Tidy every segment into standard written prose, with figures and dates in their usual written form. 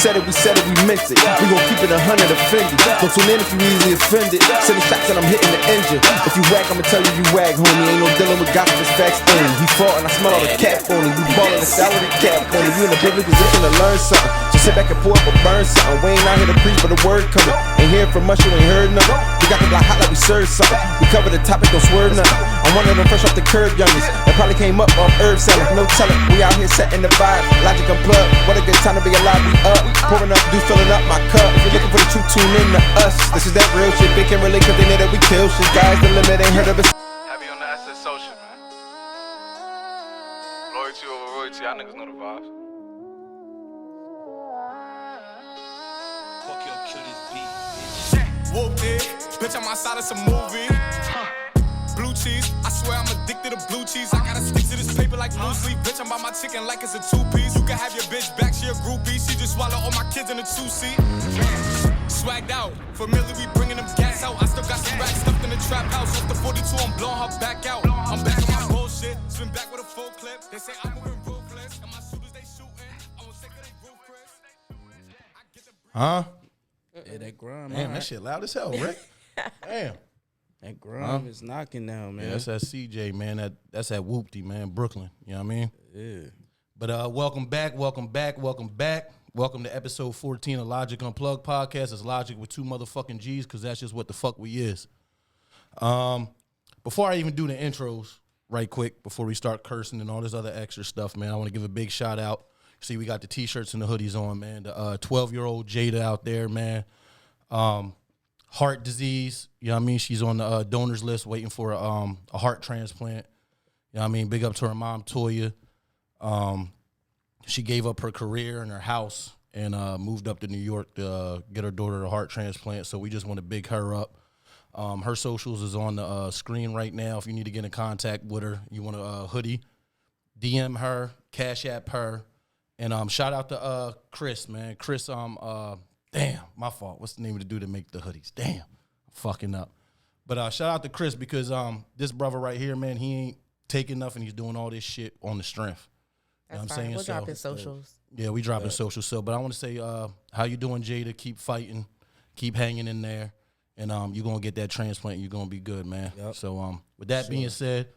said it, we meant it. We gon' keep it 100 offended. Don't tune in if you easily offended. Send the shots and I'm hitting the engine. If you whack, I'ma tell you wag, homie. Ain't no dealing with gossip, it's facts only. He fought and I smell all the cap on him. You ballin' the salary cap on him. You in a privileged position to learn something. So sit back and pour up or burn something. We ain't out here to preach, but the word coming. Ain't hearing from us, you ain't heard nothing. We got the block hot like we serve something. We cover the topic, don't swerve nothing. I'm one of them fresh off the curb youngins that probably came up off herb selling. No telling, we out here setting the vibe. Loggic Unplugged, what a good time to be alive. We up, pouring up, filling up my cup. If you're looking for the truth, tune in to us. This is that real shit. They can relate cause they know that we kill shit. Guys, the limit ain't heard of us. Heavy on the asset social, man. Loyalty over royalty, y'all niggas know the vibes. Fuck your kill this beat, bitch. Whooped it, bitch, I'm outside of some movie. Blue cheese, I swear I'm addicted to blue cheese. I gotta stick to this paper like blue sleep. Bitch, I'm by my chicken like it's a two-piece. You can have your bitch back, she a groupie. She just swallow all my kids in a two-seat. Swagged out, familiar, we bringing them gas out. I still got some racks stuffed in the trap house. Off the 42, I'm blowing her back out. I'm back on my bullshit, spin back with a full clip. They say I'm moving ruthless, and my shooters, they shooting. I won't take it, they ruthless. Huh? Yeah, that grind. Damn, that shit loud as hell, Rick. Damn. That grind is knocking now, man. Yeah, that's that CJ, man. That's that Whoopty, man. Brooklyn. You know what I mean? Yeah. But welcome back. Welcome to episode 14 of Loggic Unplugged podcast. It's Logic with two motherfucking G's because that's just what the fuck we is. Before I even do the intros, right quick, before we start cursing and all this other extra stuff, man, I want to give a big shout out. See, we got the T-shirts and the hoodies on, man. The 12-year-old Jada out there, man. Heart disease, you know what I mean? She's on the donors list waiting for a heart transplant. You know what I mean? Big up to her mom, Toya. She gave up her career and her house and moved up to New York to get her daughter a heart transplant. So we just want to big her up. Her socials is on the screen right now. If you need to get in contact with her, you want a hoodie, DM her, Cash App her. And shout out to Chris, man. Chris, damn, my fault. What's the name of the dude that make the hoodies? Damn, I'm fucking up. But shout out to Chris because this brother right here, man, he ain't taking nothing. He's doing all this shit on the strength. You know what I'm saying? We'll drop his socials. Yeah, we dropping socials. So, but I want to say, how you doing, Jada? Keep fighting, keep hanging in there, and you're gonna get that transplant. You're gonna be good, man. Yep. So, with that being said,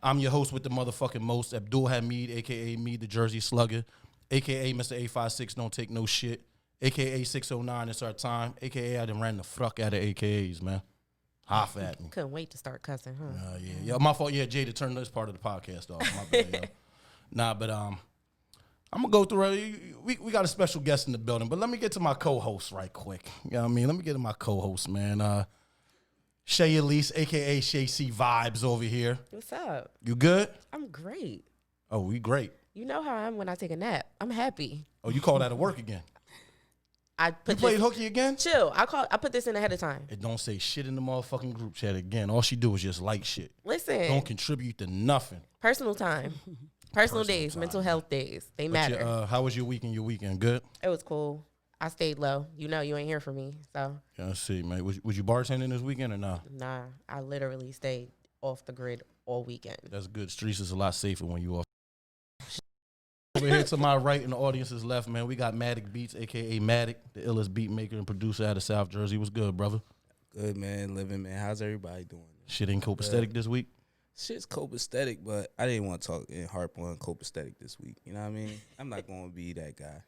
I'm your host with the motherfucking most, Abdul Hamid, aka me, the Jersey Slugger, aka Mr. 856, don't take no shit. AKA 609, it's our time. AKA I done ran the fuck out of AKAs, man. Half at me. Couldn't wait to start cussing, huh? Yeah, my fault. Yeah, Jada, turn this part of the podcast off. My bad, yo. Nah, but I'm gonna go through it. We got a special guest in the building, but let me get to my co-host right quick. You know what I mean? Let me get to my co-host, man. Shay Elise, AKA Shay C Vibes over here. What's up? You good? I'm great. Oh, we great. You know how I am when I take a nap. I'm happy. Oh, you called out of work again? You played hooky again? Chill. I put this in ahead of time. It don't say shit in the motherfucking group chat again. All she do is just like shit. Listen. Don't contribute to nothing. Personal time. Personal days. Time. Mental health days. They matter. How was your weekend? Good? It was cool. I stayed low. You know you ain't here for me. So. Yeah, let's see, man. Was you bartending this weekend or not? Nah. I literally stayed off the grid all weekend. That's good. Streets is a lot safer when you off. Over here to my right and the audience's left, man, we got Matic Beats, a.k.a. Matic, the illest beat maker and producer out of South Jersey. What's good, brother? Good, man. Living, man. How's everybody doing? Shit ain't copacetic this week? Shit's copacetic, but I didn't want to talk and harp on copacetic this week. You know what I mean? I'm not going to be that guy.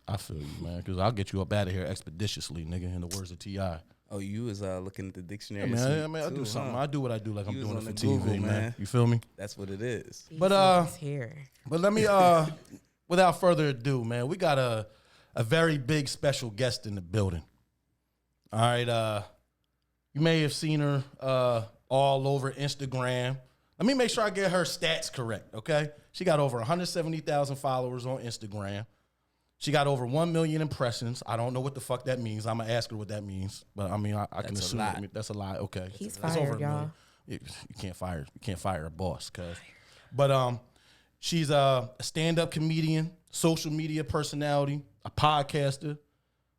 I feel you, man, because I'll get you up out of here expeditiously, nigga, in the words of T.I. Oh, you was looking at the dictionary. Yeah, man, I do something. Huh? I do what I do like I'm doing it for TV, Google, man. You feel me? That's what it is. But here. But let me without further ado, man, we got a very big special guest in the building. All right, you may have seen her all over Instagram. Let me make sure I get her stats correct, okay? She got over 170,000 followers on Instagram. She got over 1 million impressions. I don't know what the fuck that means. I'm going to ask her what that means. But, I mean, I can assume that's a lie. Okay. He's fired, y'all. You can't fire a boss. But she's a stand-up comedian, social media personality, a podcaster,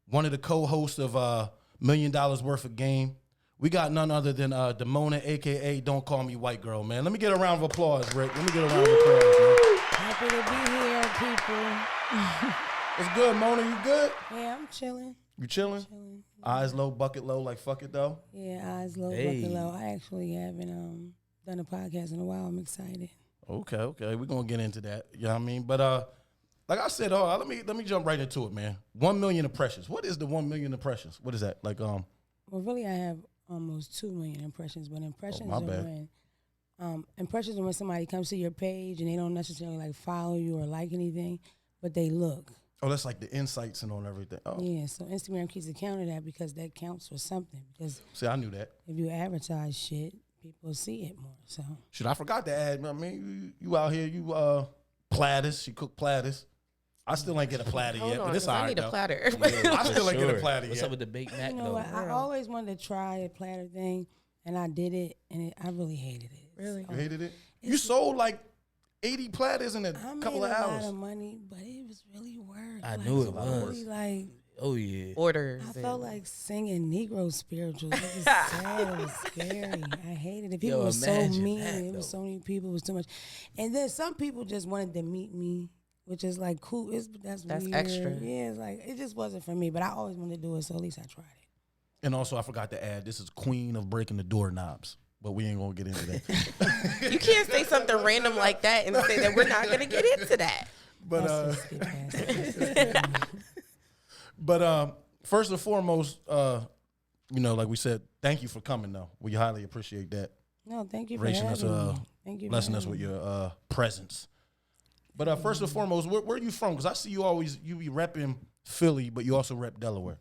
one of the co-hosts of $1 Million Worth of Game. We got none other than Damona, a.k.a. Don't Call Me White Girl, man. Let me get a round of applause, Rick. Let me get a round of applause, man. Happy to be here, people. What's good, Mona? You good? Yeah, I'm chilling. You chilling? Eyes low, bucket low, like fuck it though. Yeah, eyes low, bucket low. I actually haven't done a podcast in a while. I'm excited. Okay. We're gonna get into that. You know what I mean? But like I said, let me jump right into it, man. 1 million impressions. What is the 1 million impressions? What is that? Like Well, really, I have almost 2 million impressions, but impressions my are bad. when somebody comes to your page and they don't necessarily like follow you or like anything, but they look. Oh, that's like the insights and on everything. Oh, Yeah, so Instagram keeps account of that because that counts for something. Because see, I knew that. if you advertise shit, people see it more. So Shit, I forgot to add. I mean, you out here, you platters. You cook platters. I still ain't get a platter Hold yet, on, but it's 'cause all I right need a though. platter. I still ain't get a platter What's yet. up with the baked mac you know though? what? I always wanted to try a platter thing, and I did it, and I really hated it. Really? You hated it? You sold like 80 platters in a I couple made of a hours. lot of money, but it was really work. I Like, knew it to was. Really, like Oh yeah. Orders. I felt like singing Negro spirituals. It was sad. It was scary. I hated it. People Yo, were so imagine mean. that, It was though. so many people. It was too much. And then some people just wanted to meet me, which is like cool. That's weird. extra. Yeah, it's like it just wasn't for me. But I always wanted to do it, so at least I tried it. And also, I forgot to add, this is queen of breaking the doorknobs, but we ain't gonna get into that. You can't say something random like that and say that we're not going to get into that. But Let's just get past it. but first and foremost, you know, like we said, thank you for coming though. We highly appreciate that. No, thank you for Gracing having us, me. Thank you, for blessing us having with me. your presence. But first and foremost, where are you from? Because I see you be repping Philly, but you also rep Delaware.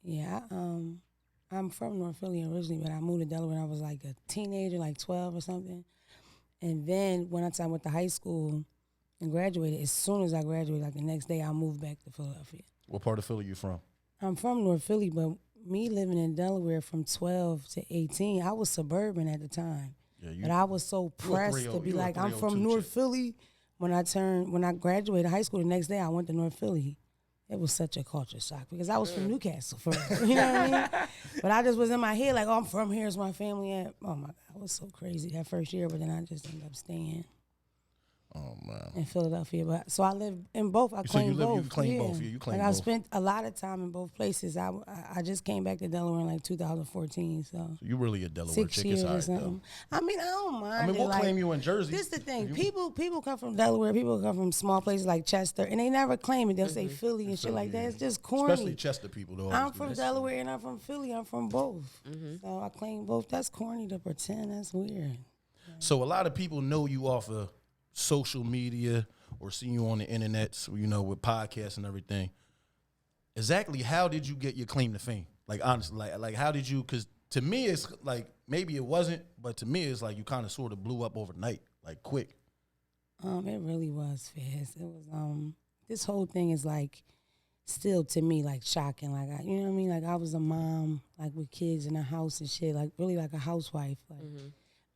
Yeah, I'm from North Philly originally, but I moved to Delaware when I was like a teenager, like 12 or something. And then when I went to high school and graduated, as soon as I graduated, like the next day, I moved back to Philadelphia. What part of Philly you from? I'm from North Philly, but me living in Delaware from 12 to 18, I was suburban at the time. Yeah, But I was so you a pressed 30 to be you a like, I'm 302 from North chick. Philly. When I graduated high school, the next day I went to North Philly. It was such a culture shock because I was from Newcastle first, you know what I mean? But I just was in my head like, oh, I'm from here. Is my family at? Oh my God, it was so crazy that first year. But then I just ended up staying Oh man. in Philadelphia. But so I lived in both. I So you claim live- both. you claim both. Yeah, you claim like I both. spent a lot of time in both places. I just came back to Delaware in like 2014. So You really a Delaware 6 chick. years It's all or right, something. though. I mean, I don't mind. I mean, it, we'll like, claim you in Jersey. This the thing. You- People come from Delaware. People come from small places like Chester, and they never claim it. They'll say Philly and shit like that. It's just corny. Especially Chester people, though. I'm from Delaware and I'm from Philly. I'm from both. So I claim both. That's corny to pretend. That's weird. So a lot of people know you off of social media or see you on the internet, so, you know, with podcasts and everything. Exactly how did you get your claim to fame? Like, honestly, like how did you, because to me it's like, maybe it wasn't, but to me it's like you kind of sort of blew up overnight, like quick. It really was fast. It was this whole thing is like still to me like shocking. Like you know what I mean? Like I was a mom, like with kids in a house and shit, like really like a housewife. Like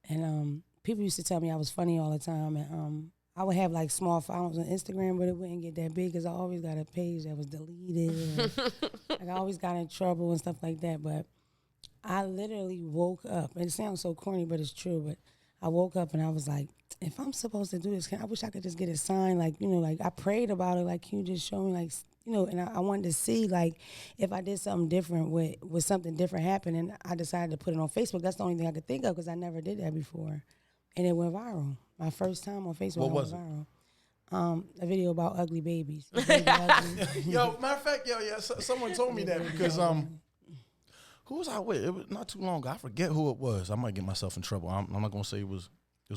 and people used to tell me I was funny all the time, and I would have like small followers on Instagram, but it wouldn't get that big because I always got a page that was deleted. Like I always got in trouble and stuff like that. But I literally woke up, and it sounds so corny, but it's true. But I woke up and I was like, if I'm supposed to do this, I wish I could just get a sign. Like, you know, like I prayed about it. Like, can you just show me, like, you know, and I wanted to see, like, if I did something different, with something different happen. And I decided to put it on Facebook. That's the only thing I could think of because I never did that before. And it went viral. My first time on Facebook, What it was went it? viral. A video about ugly babies. Baby ugly. Yo, matter of fact, someone told me that because who was I with? It was not too long ago. I forget who it was. I might get myself in trouble. I'm not gonna say it was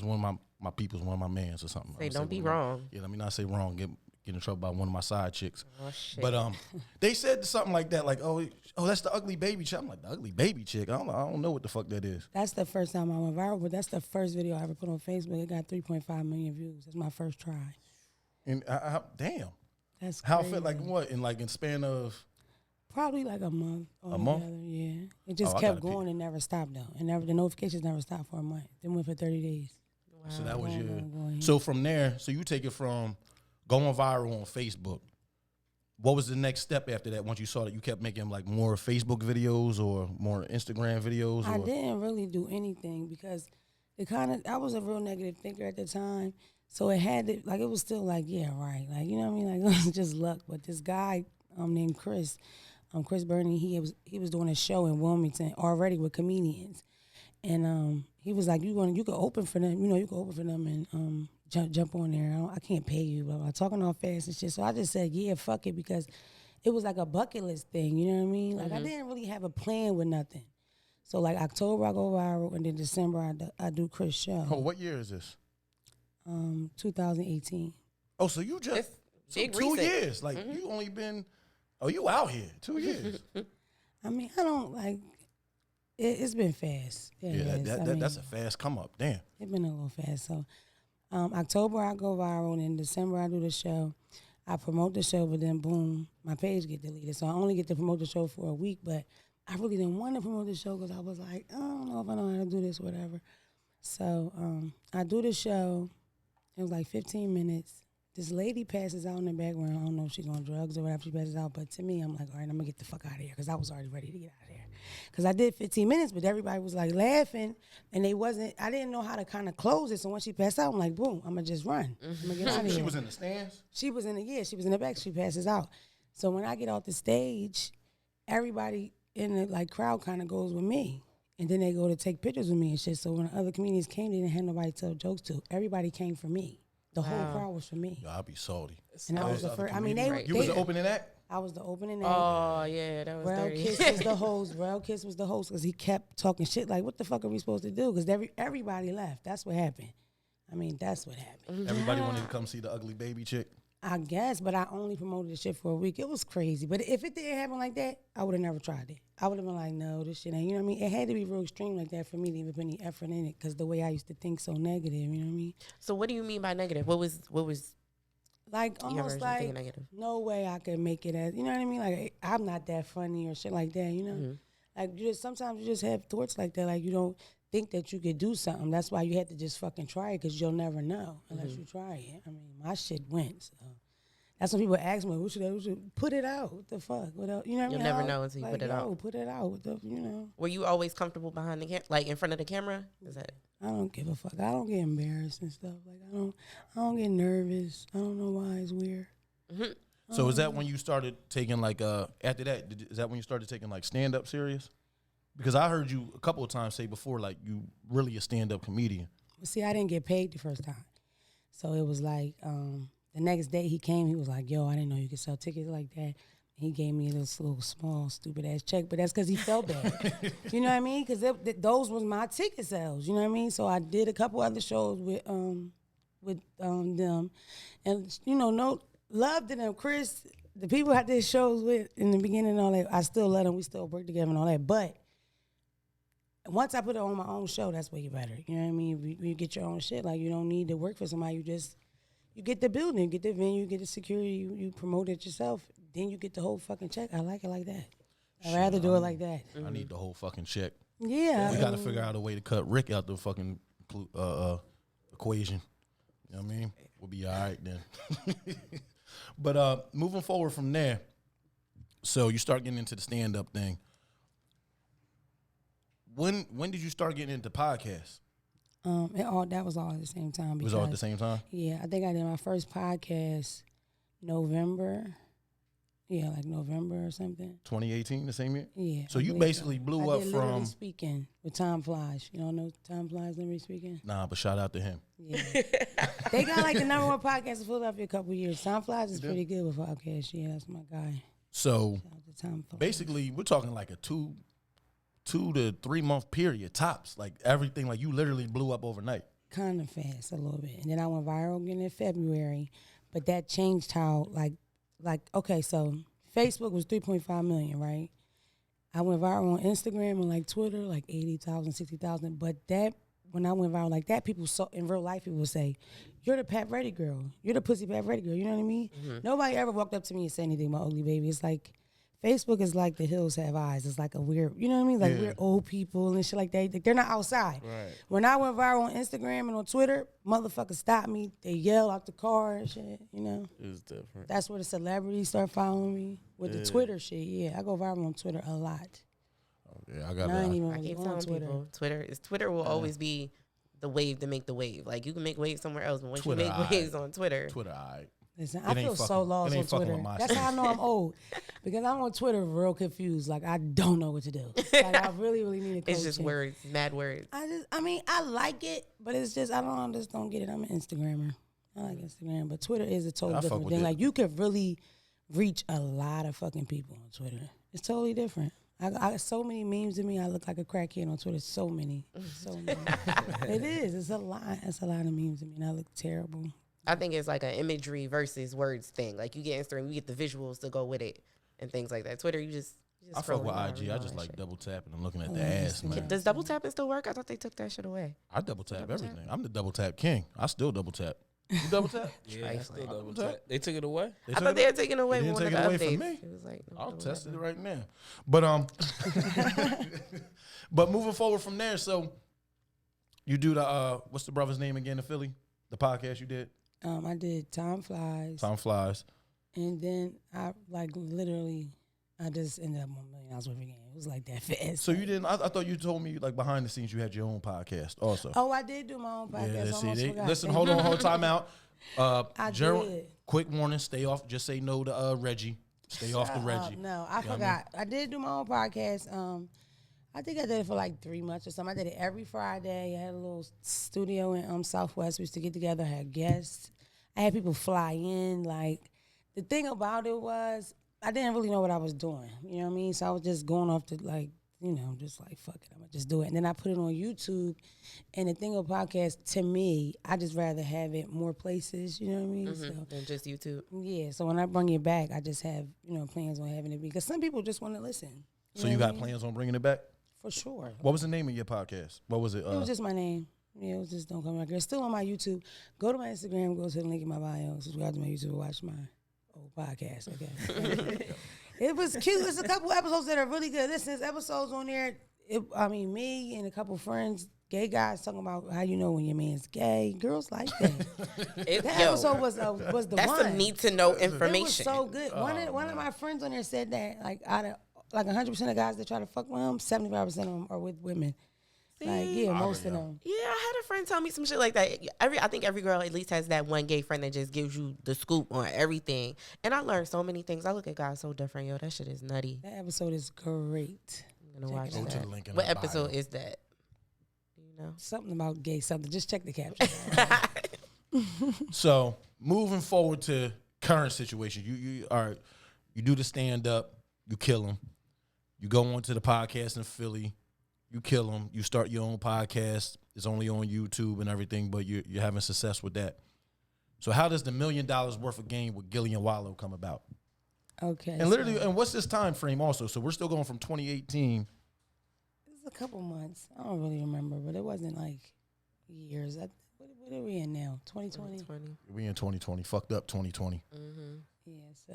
one of my people's, one of my mans or something. Say, I'm gonna don't be one of my- wrong. Yeah, let me not say wrong. Get in trouble by one of my side chicks. Oh, shit. But they said something like that, like, oh, that's the ugly baby chick. I'm like, the ugly baby chick. I don't know what the fuck that is. That's the first time I went viral, but that's the first video I ever put on Facebook. It got 3.5 million views. That's my first try. And damn, That's how crazy. fit like what in span of Probably like a month. A month? altogether, Yeah. It just I kept gotta peep. going and never stopped though. And never the notifications never stopped for a month. Then went for 30 days. so that was your Going. so from there, so you take it from going viral on Facebook. What was the next step after that? Once you saw that, you kept making like more Facebook videos or more Instagram videos? I Or? didn't really do anything because I was a real negative thinker at the time. So it had to, like, it was still like, yeah, right. Like, you know what I mean? Like, it was just luck. But this guy named Chris Burney, he was doing a show in Wilmington already with comedians. And he was like, you can open for them, you can open for them and jump on there. I can't pay you, blah, blah, talking all fast and shit. So I just said, yeah, fuck it, because it was like a bucket list thing, you know what I mean? Like, I didn't really have a plan with nothing. So, like, October, I go viral, and then December, I do Chris' show. Oh, what year is this? 2018. Oh, so you just big 2 recent. years. Like, you only been, you out here 2 years. I mean, I don't, like, it's been fast. That's a fast come up. Damn. It's been a little fast. So, October, I go viral, and in December, I do the show. I promote the show, but then, boom, my page get deleted. So I only get to promote the show for a week, but I really didn't want to promote the show because I was like, I don't know if I know how to do this or whatever. So I do the show. It was like 15 minutes. This lady passes out in the background. I don't know if she's on drugs or whatever. She passes out. But to me, I'm like, all right, I'm going to get the fuck out of here because I was already ready to get out of there. Because I did 15 minutes, but everybody was like laughing. And I didn't know how to kind of close it. So when she passed out, I'm like, boom, I'm going to just run. I'm going to get out of here. She was in the stands? She was in the back. She passes out. So when I get off the stage, everybody in the like crowd kind of goes with me. And then they go to take pictures with me and shit. So when other comedians came, they didn't have nobody to tell jokes to. Everybody came for me. The whole crowd was for me. Yo, I'd be salty. And I was the first. I mean, You was the opening act? I was the opening act. Oh, yeah, that was dirty. Kiss was the host. Rel Kiss was the host because he kept talking shit like, what the fuck are we supposed to do? Because everybody left. That's what happened. I mean, that's what happened. Everybody wanted to come see the ugly baby chick? I guess, but I only promoted the shit for a week. It was crazy. But if it didn't happen like that, I would have never tried it. I would have been like, no, this shit ain't, you know what I mean? It had to be real extreme like that for me to even put any effort in it because the way I used to think so negative, you know what I mean? So what do you mean by negative? What was like almost like no way I could make it as, you know what I mean? Like I'm not that funny or shit like that, you know? Like sometimes you just have thoughts like that. Like you don't think that you could do something. That's why you have to just fucking try it because you'll never know unless you try it. I mean, my shit went, so. That's when people ask me, we should put it out. What the fuck? What else? You know what I mean? You'll never know until you put it out. Put it out. You know. Were you always comfortable behind the camera, like in front of the camera? Is that? I don't give a fuck. I don't get embarrassed and stuff. Like I don't get nervous. I don't know why. It's weird. So is that when you started taking like after that? Is that when you started taking like stand up serious? Because I heard you a couple of times say before like you really a stand up comedian. See, I didn't get paid the first time, so it was like. The next day he came, he was like, yo, I didn't know you could sell tickets like that. He gave me this little small, stupid-ass check, but that's because he felt bad. You know what I mean? Because those was my ticket sales, you know what I mean? So I did a couple other shows with them. And, you know, no love to them. Chris, the people I did shows with in the beginning and all that, I still love them. We still work together and all that. But once I put it on my own show, that's way better. You know what I mean? You get your own shit. Like, you don't need to work for somebody. You get the building, you get the venue, you get the security, you promote it yourself, then you get the whole fucking check. I like it like that. I'd rather do it like that. I need the whole fucking check. Yeah. We got to figure out a way to cut Rick out the fucking equation. You know what I mean? We'll be all right then. But moving forward from there, so you start getting into the stand-up thing. When did you start getting into podcasts? That was all at the same time. It was all at the same time? Yeah, I think I did my first podcast November. Yeah, like November or something. 2018, the same year? Yeah. So you basically blew up I did from... Literally Speaking with Tom Flies. You don't know Tom Flies, Literally Speaking? Nah, but shout out to him. Yeah. They got like the #1 podcast in Philadelphia a couple years. Tom Flies is pretty good with podcasts. Yeah, that's my guy. So Shout out to Tom Flies. basically, we're talking like a two to 3 month period, tops. Like everything, like you literally blew up overnight. Kind of fast, a little bit. And then I went viral again in February. But that changed how, okay, so Facebook was 3.5 million, right? I went viral on Instagram and like Twitter, like 80,000, 60,000. But that, when I went viral like that, people saw, in real life, people would say, you're the Pat Reddy girl. You're the pussy Pat Reddy girl. You know what I mean? Nobody ever walked up to me and said anything about Ugly Baby. It's like, Facebook is like The Hills Have Eyes. It's like a weird, you know what I mean? Like we're old people and shit like that. They're not outside. Right. When I went viral on Instagram and on Twitter, motherfuckers stopped me. They yell out the car and shit, you know? It's different. That's where the celebrities start following me. With the Twitter shit, yeah. I go viral on Twitter a lot. Yeah, I got I ain't that. even I really keep on telling Twitter. people, Twitter will always be the wave to make the wave. Like you can make waves somewhere else, but once Twitter, you make waves on Twitter, Twitter, all right. Listen, It I ain't feel so fucking- lost it on ain't fucking Twitter. with my That's shit. how I know I'm old. Because I'm on Twitter real confused. Like, I don't know what to do. Like, I really, really need a coach. it's just words, mad words. I mean, I like it, but it's just, I just don't get it. I'm an Instagrammer. I like Instagram, but Twitter is a I totally fuck different with thing. it. Like, you could really reach a lot of fucking people on Twitter. It's totally different. I got so many memes of me. I look like a crackhead on Twitter. So many. So many. It is. It's a lot. It's a lot of memes of me, and I look terrible. I think it's like an imagery versus words thing. Like you get Instagram, you get the visuals to go with it and things like that. Twitter, you just I fuck with scrolling down, IG. reading I all just that like shit. double tapping and looking at the love ass, Instagram. man. Does double tapping still work? I thought they took that shit away. I double tap Double tap? everything. I'm the double tap king. I still double tap. You double tap? Yeah, I still double tap. tap. They took it away. They I took thought it they had taken away They one didn't of take the it away updates. from me. It was like, no, I'll double test it tapping. right now. But moving forward from there, so you do the what's the brother's name again in Philly? The podcast you did? I did Time Flies. Time Flies. And then I I just ended up on $1 million worth of game. It was like that fast. So you didn't I thought you told me like behind the scenes you had your own podcast also. Oh, I did do my own podcast. Yeah, I see, almost forgot. listen, hold on, time out. I did. Quick warning, stay off. Just say no to Reggie. Stay off the Reggie. No, I You know what forgot. I did do my own podcast. I think I did it for like 3 months or something. I did it every Friday. I had a little studio in Southwest. We used to get together. I had guests. I had people fly in. Like, the thing about it was I didn't really know what I was doing. You know what I mean? So I was just going off to like, just like, fuck it, I'm going to just do it. And then I put it on YouTube. And the thing of podcast, to me, I just rather have it more places. You know what I mean? So, Than just YouTube. yeah, so when I bring it back, I just have, plans on having it because some people just want to listen. So know you what I got mean? plans on bringing it back? For sure. What was the name of your podcast? What was it? It was just my name. Yeah, it was just Don't Come Back. It's still on my YouTube. Go to my Instagram, go to the link in my bio, subscribe to my YouTube, and watch my old podcast. Okay. It was cute. There's a couple episodes that are really good. Listen, there's episodes on there. Me and a couple friends, gay guys, talking about how you know when your man's gay. Girls like that. That episode was the that's one. some need to know It was information. so good. One of my friends on there said that like out of like 100% of guys that try to fuck with him, 75% of them are with women. Like most of them. Yeah, I had a friend tell me some shit like that. I think every girl at least has that one gay friend that just gives you the scoop on everything. And I learned so many things. I look at guys so different. Yo, that shit is nutty. That episode is great. I'm gonna watch Go to that. the link in What our episode bio. is that? Do you know? Something about gay something. Just check the caption. So moving forward to current situation, you do the stand up, you kill them. You go on to the podcast in Philly, you kill them. You start your own podcast. It's only on YouTube and everything, but you're having success with that. So how does the $1 million worth of game with Gillian Wallow come about? Okay. And literally, and what's this time frame also? So we're still going from 2018. It was a couple months. I don't really remember, but it wasn't like years. What are we in now? 2020? 20. We in 2020. Fucked up 2020. Yeah, so.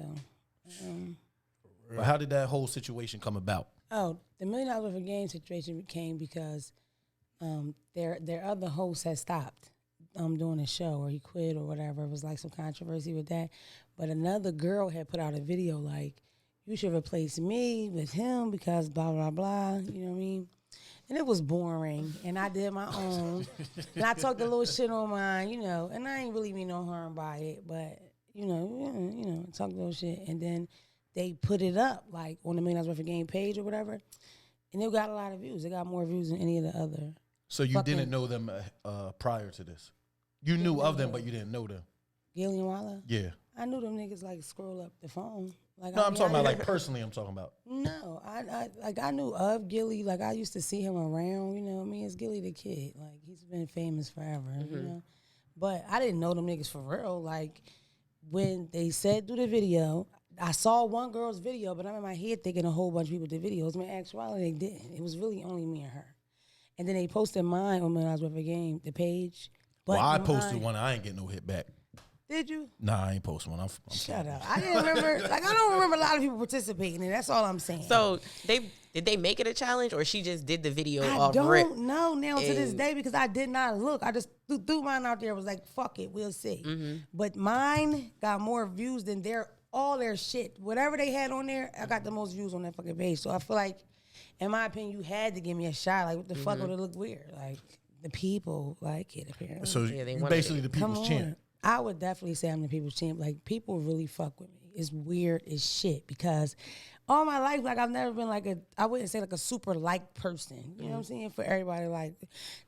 But how did that whole situation come about? Oh, the $1 million worth of game situation came because their other host had stopped doing a show, or he quit or whatever. It was like some controversy with that. But another girl had put out a video like, you should replace me with him because blah, blah, blah. You know what I mean? And it was boring. And I did my own. And I talked a little shit on mine, and I ain't really mean no harm by it. But, talked a little shit. And then they put it up like on the $1 million worth of game page or whatever. And it got a lot of views. It got more views than any of the other. So you didn't know them prior to this? You knew of them, but you didn't know them? Gillian Wallow? Yeah. I knew them niggas like scroll up the phone. Like, No, I'm talking about like personally. I'm talking about. No, I knew of Gilly. Like I used to see him around. It's Gilly the Kid. Like he's been famous forever. But I didn't know them niggas for real. Like when they said do the video, I saw one girl's video, but I'm in my head thinking a whole bunch of people did videos. In actuality, they didn't. It was really only me and her. And then they posted mine on when I was with a game, the page. But Well, I posted one. I ain't getting no hit back. Did you? Nah, I ain't posting one. I'm Shut up. I didn't remember. Like I don't remember a lot of people participating, and that's all I'm saying. So did they make it a challenge, or she just did the video I off rip? don't know now to this day because I did not look. I just threw mine out there. Was like, fuck it, we'll see. But mine got more views than all their shit. Whatever they had on there, I got the most views on that fucking page. So I feel like, in my opinion, you had to give me a shot. Like, what the fuck would it look weird? Like, the people like it apparently. So Yeah, they you wanted basically it. the people's champ. I would definitely say I'm the people's champ. Like, people really fuck with me. It's weird as shit because all my life, like, I've never been like I wouldn't say like a super like person. You know what I'm saying? For everybody, like,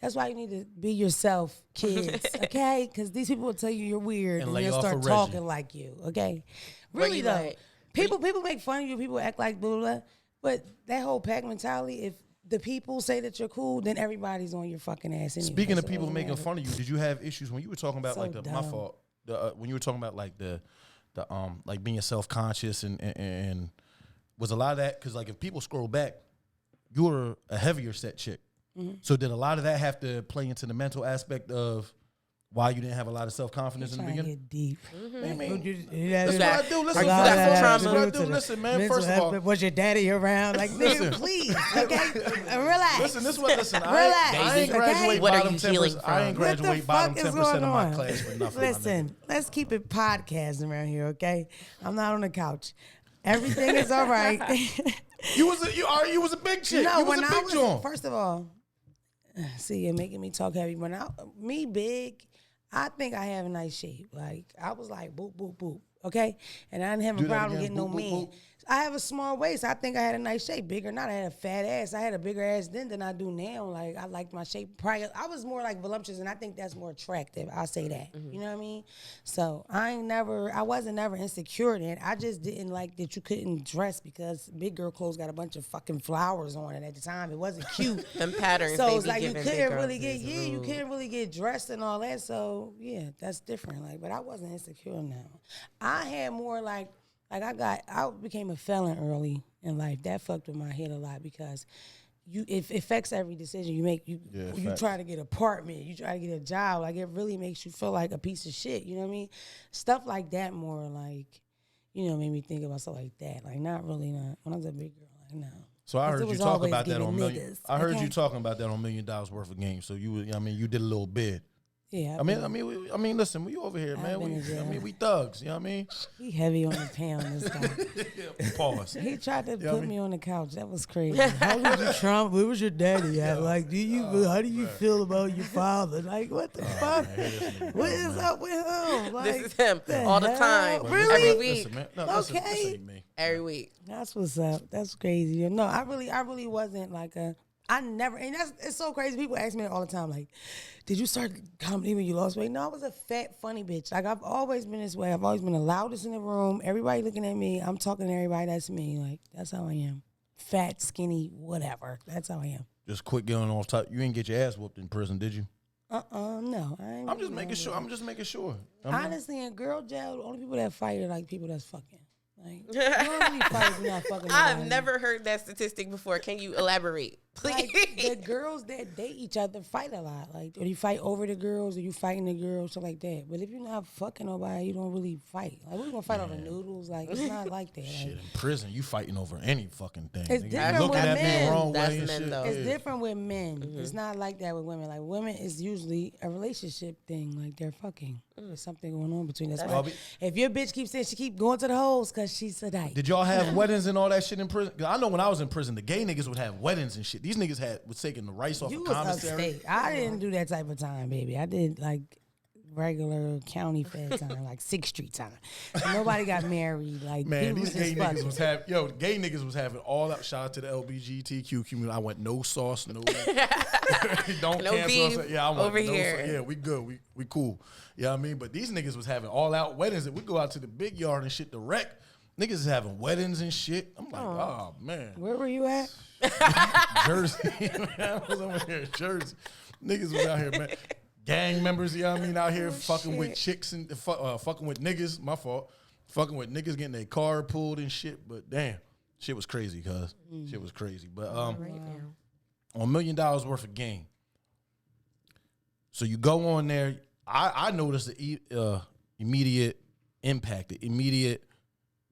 that's why you need to be yourself, kids, okay? Because these people will tell you you're weird And and lay they'll off start of Reggie. talking like you, okay? Really, you though. like- People make fun of you. People act like blah, blah, blah. But that whole pack mentality, if the people say that you're cool, then everybody's on your fucking ass anyway. Speaking of So it people doesn't making matter. fun of you, did you have issues when you were talking about So like my dumb. fault? When you were talking about like the like being self conscious and was a lot of that because like if people scroll back, you were a heavier set chick. Mm-hmm. So did a lot of that have to play into the mental aspect of why you didn't have a lot of self confidence in the Trying to beginning? get deep. I mean, That's that's what I do. Listen, you that's got some trauma? what I do. Listen, man. First of all, was your daddy around? Like, Listen. nigga, please, okay, relax. listen. This is what. Listen, Relax, I ain't okay? graduate What are bottom you 10%. healing I ain't from? What the graduate fuck bottom is 10% going of my on? class for nothing. my nigga. Listen, let's keep it podcasting around here, okay? I'm not on the couch. Everything is all right. You was a big chick. No, you was when a I big was, joint. first of all, see, you're making me talk heavy. When me big, I think I have a nice shape. Like, I was like, boop, boop, boop, okay? And I didn't have Do a that problem again. getting no Boop, boop, man. boop. I have a small waist. I think I had a nice shape. Big or not, I had a fat ass. I had a bigger ass then than I do now. Like, I liked my shape prior. I was more like voluptuous, and I think that's more attractive. I'll say that. You know what I mean? So I wasn't never insecure then. I just didn't like that you couldn't dress because big girl clothes got a bunch of fucking flowers on it at the time. It wasn't cute. Them patterns. So they it's be like you giving big couldn't girls really get is you rude. couldn't really get dressed and all that. So yeah, that's different. Like, but I wasn't insecure now. I had more like I became a felon early in life. That fucked with my head a lot because it affects every decision you make. You facts. try to get an apartment, you try to get a job. Like, it really makes you feel like a piece of shit. You know what I mean? Stuff like that more like, made me think about stuff like that. Like, not when I was a big girl. Like, no. So I 'Cause it heard you was talk always about that giving on Million. niggas, I heard okay? you talking about that on $1 Million Worth of Games. So you did a little bit. Yeah. I mean, listen, we over here, man. been in jail. We thugs. You know what I mean? He heavy on the pound, this guy. Pause. He tried to what I put mean? me on the couch. That was crazy. How was your trauma? Where was your daddy at? Like, how do you feel about your father? Like, what the fuck? What is up with him? Like, This is him the all the hell? time. Really? Every week. Listen, man. No, Okay. This ain't me. Every week. That's what's up. That's crazy. No, I really wasn't like I never, and it's so crazy. People ask me that all the time, like, did you start comedy when you lost weight? No, I was a fat, funny bitch. Like, I've always been this way. I've always been the loudest in the room. Everybody looking at me. I'm talking to everybody. That's me. Like, that's how I am. Fat, skinny, whatever. That's how I am. Just quick going off top. You didn't get your ass whooped in prison, did you? No. I ain't I'm just really making know sure. that. I'm just making sure. Honestly, in girl jail, the only people that fight are like people that's fucking. Like, you don't really fight if you're not fucking. I've nobody. never heard that statistic before. Can you elaborate, please? Like, the girls that date each other fight a lot. Like, or you fight over the girls, or you fighting the girls, stuff like that. But if you're not fucking nobody, you don't really fight. Like, we're gonna fight over noodles. Like, it's not like that. Shit, Like, in prison, you fighting over any fucking thing. It's Nigga, different looking with at me the men. wrong That's way and men, shit. though. it's Yeah. different with men. It's not like that with women. Like, women is usually a relationship thing. Like, they're fucking. There's something going on between us. Well, If your bitch keeps saying she keep going to the holes because she's a dyke. Did y'all have weddings and all that shit in prison? 'Cause I know when I was in prison, the gay niggas would have weddings and shit. These niggas was taking the rice off You of was commissary. upstate. I didn't do that type of time, baby. I did like regular county fair time, like 6th Street time. Nobody got married. Like, Man, people these was gay just niggas fucking. was having gay niggas was having all out. Shout out to the LBGTQ community. I went no sauce, no don't No cancel beef us. Yeah, I went over no here. Yeah, we good. We cool. You know what I mean? But these niggas was having all out weddings. And we go out to the big yard and shit to wreck. Niggas is having weddings and shit. I'm like, oh man. Where were you at? Jersey. I was over here in Jersey. Niggas was out here, man. Gang members, you know what I mean, out here fucking with chicks and fucking with niggas. My fault. Fucking with niggas getting their car pulled and shit. But damn, shit was crazy, cuz. Shit was crazy. But on $1 Million Worth of Game. So you go on there. I noticed the immediate impact, the immediate,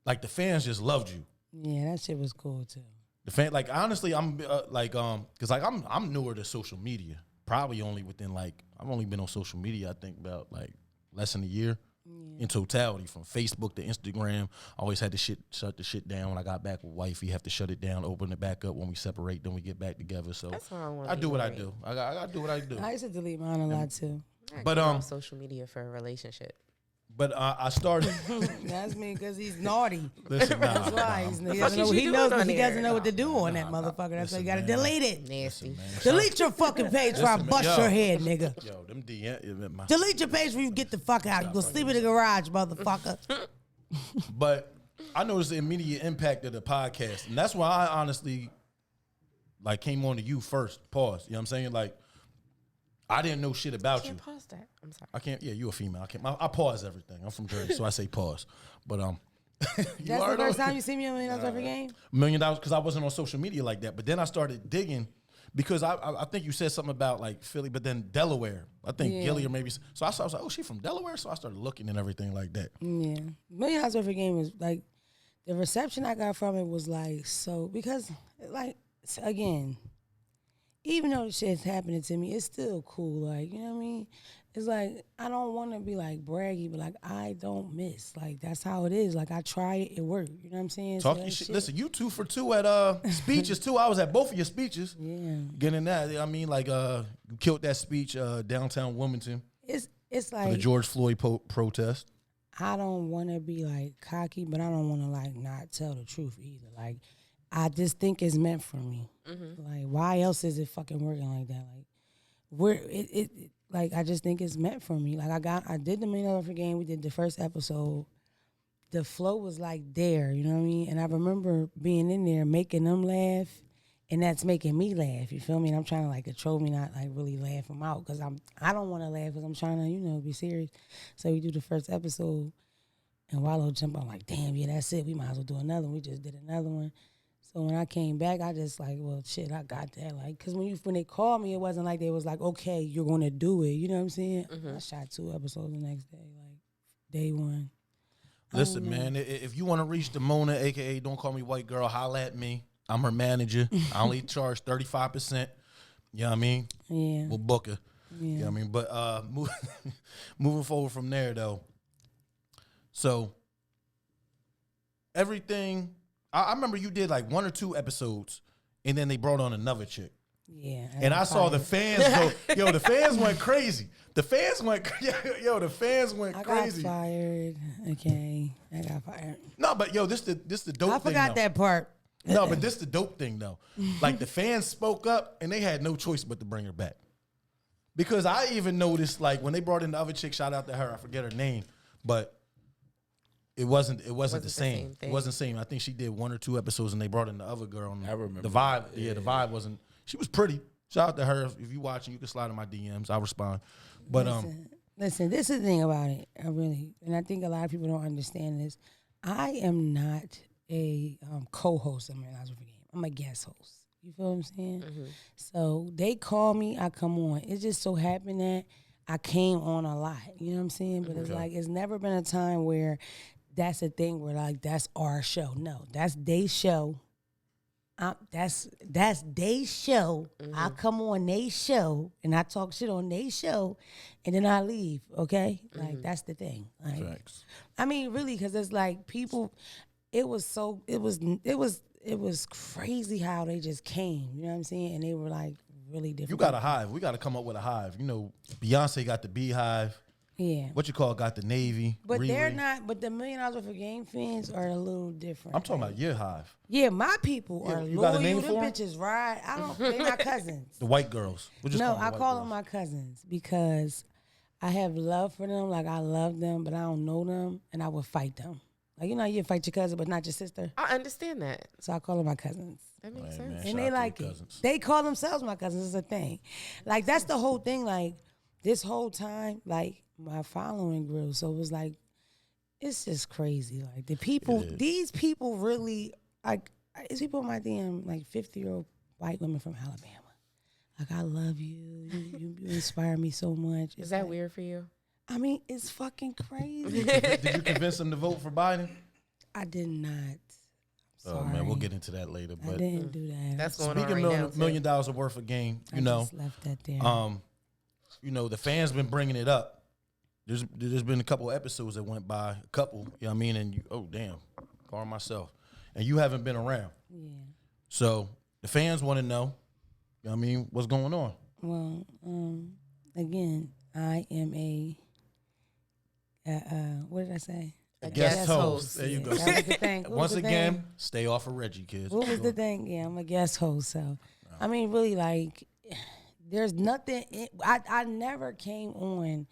like the fans just loved you. Yeah, that shit was cool too. The fan, like honestly, I'm cause like I'm newer to social media. Probably only within like I've only been on social media I think about like less than a year. in totality, from Facebook to Instagram. I always had to shut the shit down when I got back with wifey. Have to shut it down, open it back up when we separate, then we get back together. So That's why I wanna I be do what I married. do. I got do what I do. I used to delete mine a lot too. But Get off social media for a relationship. But I started. That's me because he's naughty. Listen, That's why he doesn't know. He knows, but he doesn't know what to do on that motherfucker. That's why you gotta delete it. Nasty. Delete your fucking page before I bust yo. your head, nigga. Yo, them DM. Delete your page before you get the fuck out. You go sleep in the garage, motherfucker. But I noticed the immediate impact of the podcast, and that's why I honestly came on to you first. Pause. You know what I'm saying? Like, I didn't know shit about you. Can't pause that. I'm sorry. I can't. Yeah, you a female. I pause everything. I'm from Jersey, so I say pause. But That's the first time you see me on $1 Million every game? $1 million because I wasn't on social media like that. But then I started digging because I think you said something about like Philly, but then Delaware. I think Gilly or maybe. So I was like, oh, she from Delaware. So I started looking and everything like that. Yeah. $1 Million every game was like, the reception I got from it was like, so, because like, again, even though the shit's happening to me, it's still cool. Like, you know what I mean? It's like, I don't want to be like braggy, but like, I don't miss. Like, that's how it is. Like, I try it, it worked. You know what I'm saying? Talk So your that shit. shit- Listen, you 2 for 2 at speeches too. I was at both of your speeches. Yeah. Getting that. I mean, like you killed that speech downtown Wilmington It's for the like, George Floyd protest. I don't want to be like cocky, but I don't want to like not tell the truth either. Like, I just think it's meant for me. Like, why else is it fucking working like that? Like, like, I just think it's meant for me. Like, I did the $1 Million for game. We did the first episode. The flow was like there, you know what I mean? And I remember being in there making them laugh, and that's making me laugh. You feel me? And I'm trying to like control me, not like really laugh them out, because I don't want to laugh because I'm trying to, be serious. So we do the first episode, and Wallow jump on like, damn, yeah, that's it. We might as well do another one. We just did another one. So when I came back, I just like, well, shit, I got that. Like, because when they called me, it wasn't like they was like, okay, you're going to do it. You know what I'm saying? I shot 2 episodes the next day, like day one. Listen, man, if you want to reach Demona, a.k.a. Don't Call Me White Girl, holla at me. I'm her manager. I only charge 35%. You know what I mean? Yeah. We'll book her. Yeah. You know what I mean? But moving forward from there, though. So, everything... I remember you did like 1 or 2 episodes, and then they brought on another chick. Yeah. And I saw the fans go, yo, the fans went crazy. The fans went crazy. I got fired. Okay. I got fired. No, but yo, this the dope thing. I forgot though. that part. No, but this the dope thing though. Like the fans spoke up and they had no choice but to bring her back. Because I even noticed like when they brought in the other chick, shout out to her, I forget her name, but it wasn't the same. thing. It wasn't the same. I think she did 1 or 2 episodes and they brought in the other girl. And I remember the vibe. that. Yeah, the vibe wasn't. She was pretty. Shout out to her. If you watching, you can slide in my DMs. I'll respond. But Listen, this is the thing about it. And I think a lot of people don't understand this. I am not a co-host of Man Lives with a Game. I'm a guest host. You feel what I'm saying? So they call me, I come on. It just so happened that I came on a lot. You know what I'm saying? But it's like it's never been a time where that's a thing where like that's our show. No, that's their show. That's they show. I come on they show and I talk shit on they show, and then I leave. Okay, like that's the thing. Like, facts. I mean, really, because it's like people. It was crazy how they just came. You know what I'm saying? And they were like really different. You got a hive. We got to come up with a hive. You know, Beyonce got the Beehive. Yeah. What you call got the Navy. But Riri. they're not. But the $1 Million worth of game fans are a little different. I'm talking about your hive. Yeah, my people are you got a loyal. name Them for 'em? bitches ride. I don't. They're my cousins. The white girls. We'll just No, them I the call white them girls. my cousins because I have love for them. Like I love them, but I don't know them, and I would fight them. Like you fight your cousin, but not your sister. I understand that. So I call them my cousins. That makes Hey, sense. man, And shout they out to like your it. cousins. They call themselves my cousins. It's a thing. Like that's the whole thing. Like this whole time, like my following grew. So it was like, it's just crazy. Like the people, these people really like. It's people in my DM, like 50-year-old white women from Alabama. Like I love you. You inspire me so much. Is that weird for you? I mean, it's fucking crazy. Did you convince them to vote for Biden? I did not. Oh man, we'll get into that later. I But didn't do that. That's going speaking on right of now. $1 million worth of game, I just left that there. the fans been bringing it up. there's been a couple episodes that went by, you know what I mean, and you, oh damn, pardon myself, and you haven't been around. Yeah. So the fans want to know, you know what I mean, what's going on? Well, again, I am a what did I say? A guest host. There you go. That was the thing. Once again, stay off of Reggie, kids. What was the thing? Yeah, I'm a guest host. So, I mean, really, like, there's nothing. I never came on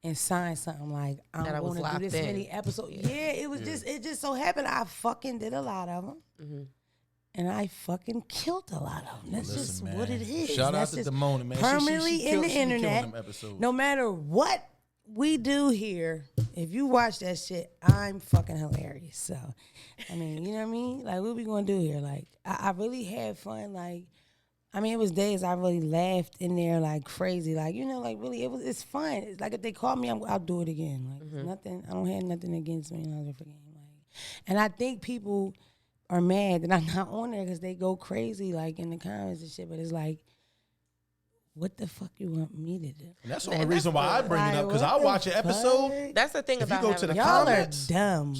and signed something like I'm going to do this many episodes. Yeah, it was just, it just so happened I fucking did a lot of them. Mm-hmm. And I fucking killed a lot of them. That's just what it is. Shout out to Damona, man. Permanently in the internet. No matter what we do here, if you watch that shit, I'm fucking hilarious. So, I mean, you know what I mean? Like, what we gonna do here? Like, I really had fun. Like, I mean, it was days I really laughed in there like crazy. Like, you know, like really, it's fun. It's like if they call me, I'll do it again. Like nothing. I don't have nothing against me. And I think people are mad that I'm not on there because they go crazy like in the comments and shit. But it's like, what the fuck you want me to do? And that's the only reason why I bring it up, because I watch an episode. That's the thing if about you go to the y'all comments, are dumb.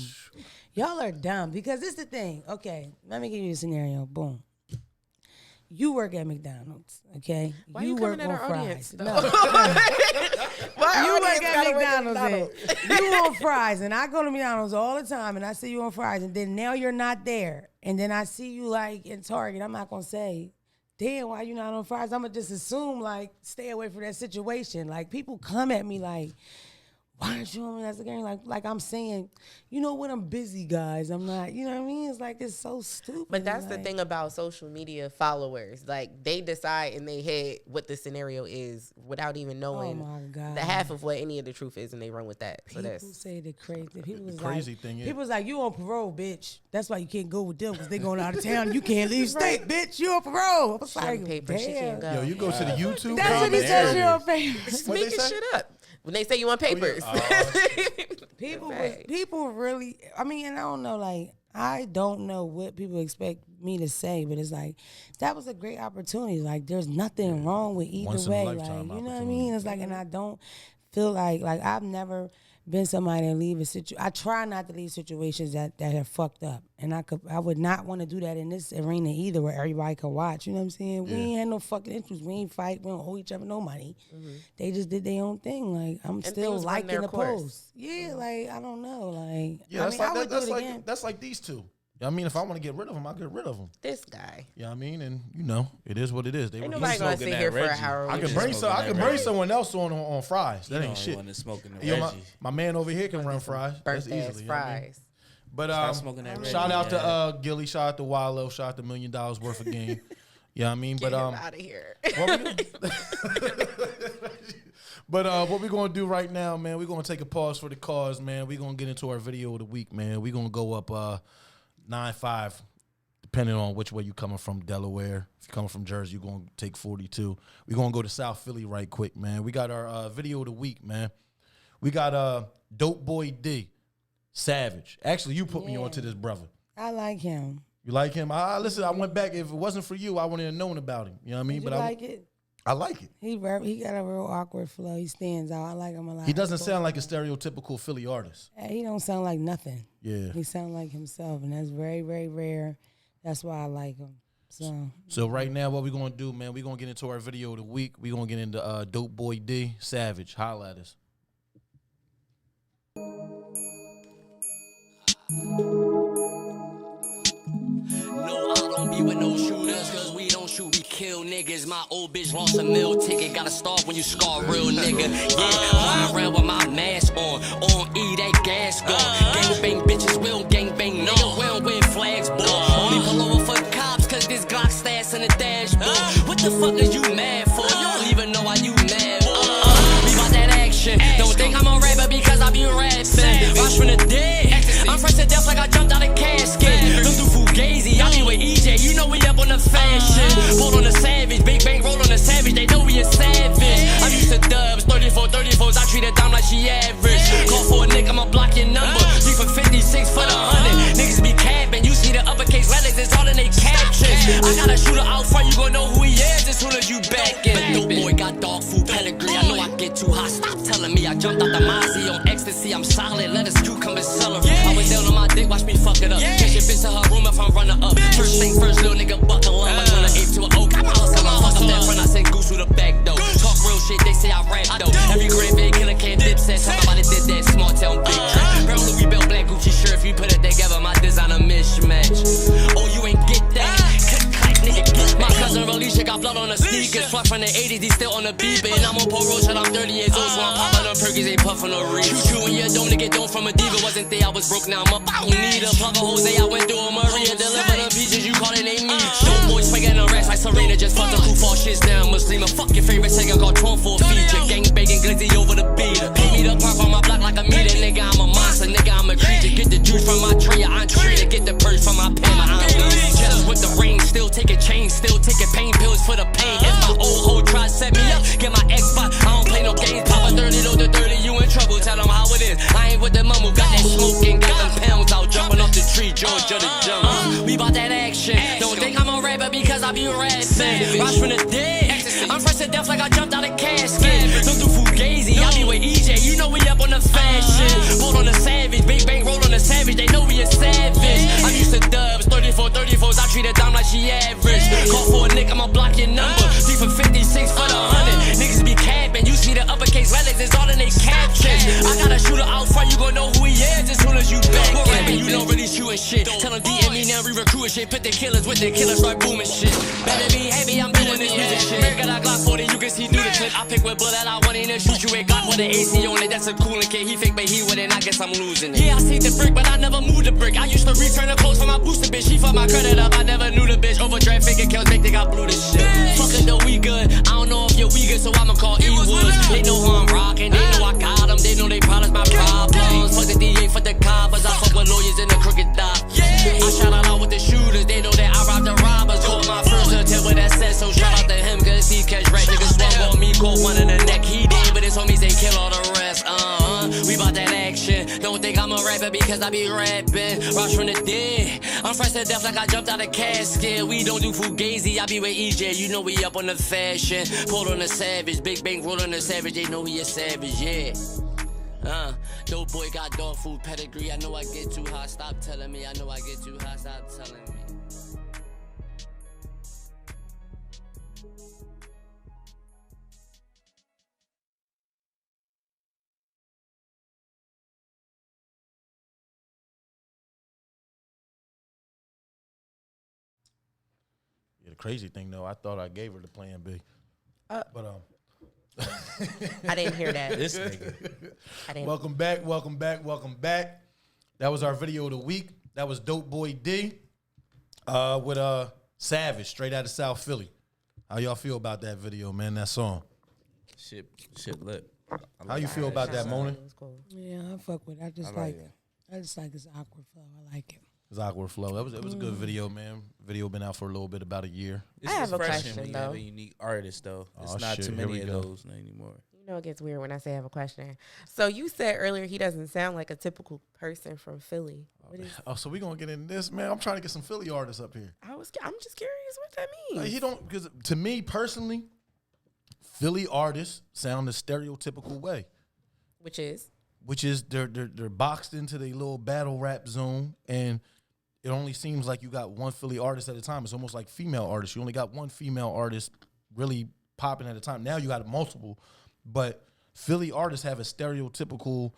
Y'all are dumb because this is the thing. Okay, let me give you a scenario. Boom. You work at McDonald's, okay? Why you work on fries. No. You work at McDonald's. You on fries, and I go to McDonald's all the time, and I see you on fries, and then now you're not there, and then I see you like in Target. I'm not gonna say, damn, why you not on fries? I'm gonna just assume like stay away from that situation. Like people come at me like, why aren't you on me? That's again like I'm saying, you know what? I'm busy, guys. I'm not. You know what I mean? It's like it's so stupid. But that's the thing about social media followers. Like they decide in their head what the scenario is without even knowing the half of what any of the truth is, and they run with that. People say the crazy. People was crazy like, thing is, people's like, you on parole, bitch. That's why you can't go with them because they going out of town. You can't leave state, bitch. You on parole. I was like, paper, she can't go. Yo, you go to the YouTube. That's what he says. You on paper. Just making shit up. When they say you want papers. People really, I mean, and I don't know, like, I don't know what people expect me to say, but it's like, that was a great opportunity. Like, there's nothing wrong with either way. Like, you know what I mean? It's like, and I don't feel like I've never been somebody to leave a situation. I try not to leave situations that have fucked up. And I would not want to do that in this arena either where everybody can watch. You know what I'm saying? Yeah. We ain't had no fucking interest. We ain't fight. We don't owe each other no money. Mm-hmm. They just did their own thing. Like, I'm still liking the post. Yeah, like, I don't know. Like, yeah, that's like these two. I mean, if I want to get rid of them, I'll get rid of them. This guy. Yeah, I mean, and you know, it is what it is. Ain't nobody gonna sit here for an hour. I can bring someone else on fries. That ain't shit. My man over here can run fries. That's easily fries. But shout out to Gilly, shout out to Wallow, shout out to $1 Million worth of game. Yeah, I mean, Get him out of here. But what we're gonna do right now, man, we're gonna take a pause for the cause, man. We're gonna get into our video of the week, man. We're gonna go up 9-5, depending on which way you coming from. Delaware. If you're coming from Jersey, you're gonna take 42. We're gonna go to South Philly right quick, man. We got our video of the week, man. We got Dope Boy D, Savage. Actually, you put me onto this brother. I like him. You like him? Listen, I went back. If it wasn't for you, I wouldn't have known about him. You know what I mean? But like it? I like it. He got a real awkward flow. He stands out. I like him a lot. He doesn't sound like a stereotypical Philly artist. He don't sound like nothing. Yeah. He sounds like himself, and that's very, very rare. That's why I like him. So right now, what we're going to do, man, we're going to get into our video of the week. We're going to get into Dope Boy D, Savage. Holla at us. No, I don't be with no shooters, cause we don't shoot, we kill niggas. My old bitch lost a meal ticket, gotta start when you scar real nigga. Yeah, flying around with my mask on E, that gas gun. Gangbang bitches, we don't gangbang, no. We don't win flags, boy. Only pull over for cops, cause this Glock stats in the dashboard. What the fuck is you mad for? You don't even know why you mad, we about that action. Don't think I'm a rapper because I be rapping. Watch from the dead. I'm fresh to death like I jumped out of casket. Don't do Fugazi, I be with EJ. You know we up on the fashion. Pull on the savage, big bang roll on the savage. They know we a savage. I'm used to dubs, 34s. I treat a dime like she average. Call for a nick, I'ma block your number. 3 for 56 for the 100. Niggas be capping. You see the uppercase letters, it's all in they captions. I got a shooter out front, you gon' know who he is as soon as you back in. Dope boy got dog food pedigree. I know I get too hot. Stop telling me I jumped out the Mozzie. baby, I'm solid. Let us cucumber celery. I was down on my dick, watch me fuck it up. Catch your bitch to her room if I'm running up. First thing first, little nigga buckle up. I turn an ape to an oak. Come on, fuck up that front. I send goose with a back though. Talk real shit, they say I rap though. Every grandbaby killer can't dip set. Talk about it, did that small town big trick. Brown Louis Bell, black Gucci shirt. If you put it together, my design a mismatch. Oh, you ain't get that? Nigga, get my cousin Rolisha got blood on the sneakers. Fluff from the 80s, he still on the beat. And I'm on parole shit, I'm 30 years old, so I'm popping on perkies, ain't puffing no reef. Choo-choo in your dome to get dome from a diva. Wasn't there, I was broke, now I'm up. I don't need a plug of Jose, I went through a Maria. Deliver the peaches, you call it ain't me. Dope boys swinging the racks like Serena. Just fuck the cool fall shits down, Muslima. Fuck your favorite singer, called Tron for a feature. Gang bacon, glizzy over the beat. Pay me the park on my block like a meter. Nigga, I'm a monster, nigga, I'm a creature. Get the juice from my tree, I'm treated. Get the purse from my pen, I'm just with the rain, still taking chains, still taking pain pills for the pain. If my old hoe try to set me up, get my ex spot. I don't play no games. Pop a 30 to the 30, you in trouble. Tell them how it is. I ain't with the mumble, got that smoking, got them pounds out, jumping off the tree, Georgia the jump. We bout that action. Don't think I'm a rapper because I be rapping. Rise from the dead. I'm fresh to death like I jumped out of casket. Don't do fugazi, I be with EJ. You know we up on the fashion. Pulled on the savage, big bang roll on the savage. They know we a savage. I'm used to dubs, 34s. I treat a dime like she average. Call for a nick, I'ma block your number. 3 for 50, 6 for the 100. Niggas be capping. You see the uppercase relics, it's all in they captions. I got a shooter out front, you gon' know who he is as soon as you back. We're rapping, you don't really shooting shit. Tell them DM me now, re-recruiting shit. Put the killers with the killers, start booming shit. Better be heavy, I'm doing this music shit. America got Glock 40, you can see through the clip. I pick with bullet, I want in to shoot you with Glock with an AC on it. That's a cooling kid. He fake, but he with it. I guess I'm losing it. Yeah, I see the brick, but I never moved the brick. I used to return the clothes for my booster bitch. She fucked my credit up, I never knew the bitch. Overdraft figure counts, make they got blew this shit. Fuck it though, we good. I don't know if you're we good, so I'ma call E-Woods. They know who I'm rocking, they know I got them. They know they problems, my problems. Fuck the DA, fuck the coppers. I fuck with lawyers in the crooked dock. I shout out with the shooters, they know that I robbed the robbers. Caught my first attempt with that set, so shout out to him, cause he catch right. Niggas swung on me, caught one in the neck. He did, but his homies ain't kill all the rest. We bout that action. Don't think I'm a rapper because I be rapping. Rush from the dead. I'm fresh to death like I jumped out of casket. We don't do fugazi, I be with EJ. You know we up on the fashion. Pulled on the savage, big bang roll on the savage. They know he a savage, yeah. Dope boy got dog food pedigree. I know I get too hot, stop telling me. I know I get too hot, stop telling me. Yeah, the crazy thing though, I thought I gave her the plan B, but I didn't hear that. This nigga. I didn't. Welcome back. That was our video of the week. That was Dope Boy D with Savage, straight out of South Philly. How y'all feel about that video, man? That song. Shit lit. How you feel about that, Mona? Yeah, I fuck with it. I just like this awkward flow. I like it. It's awkward flow. It was a good video, man. Video been out for a little bit, about a year. I have a question, when you though. have a unique artist, though. It's not shit, too here many we of go. those anymore. You know it gets weird when I say I have a question. So you said earlier he doesn't sound like a typical person from Philly. What is? Oh, so we gonna get into this, man. I'm trying to get some Philly artists up here. I'm just curious what that means. He don't, because to me personally, Philly artists sound a stereotypical way, Which is they're boxed into their little battle rap zone, and it only seems like you got one Philly artist at a time. It's almost like female artists. You only got one female artist really popping at a time. Now you got multiple, but Philly artists have a stereotypical.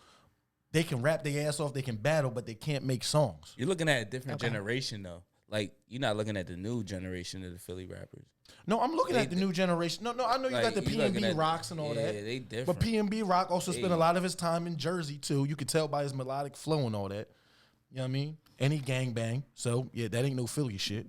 They can rap their ass off, they can battle, but they can't make songs. You're looking at a different generation, though. Like, you're not looking at the new generation of the Philly rappers. No, I'm looking at the new generation. No, I know you got the P&B Rocks and all that. Yeah, they different. But P&B Rock also spent a lot of his time in Jersey, too. You could tell by his melodic flow and all that. You know what I mean? And he gangbang. So, yeah, that ain't no Philly shit.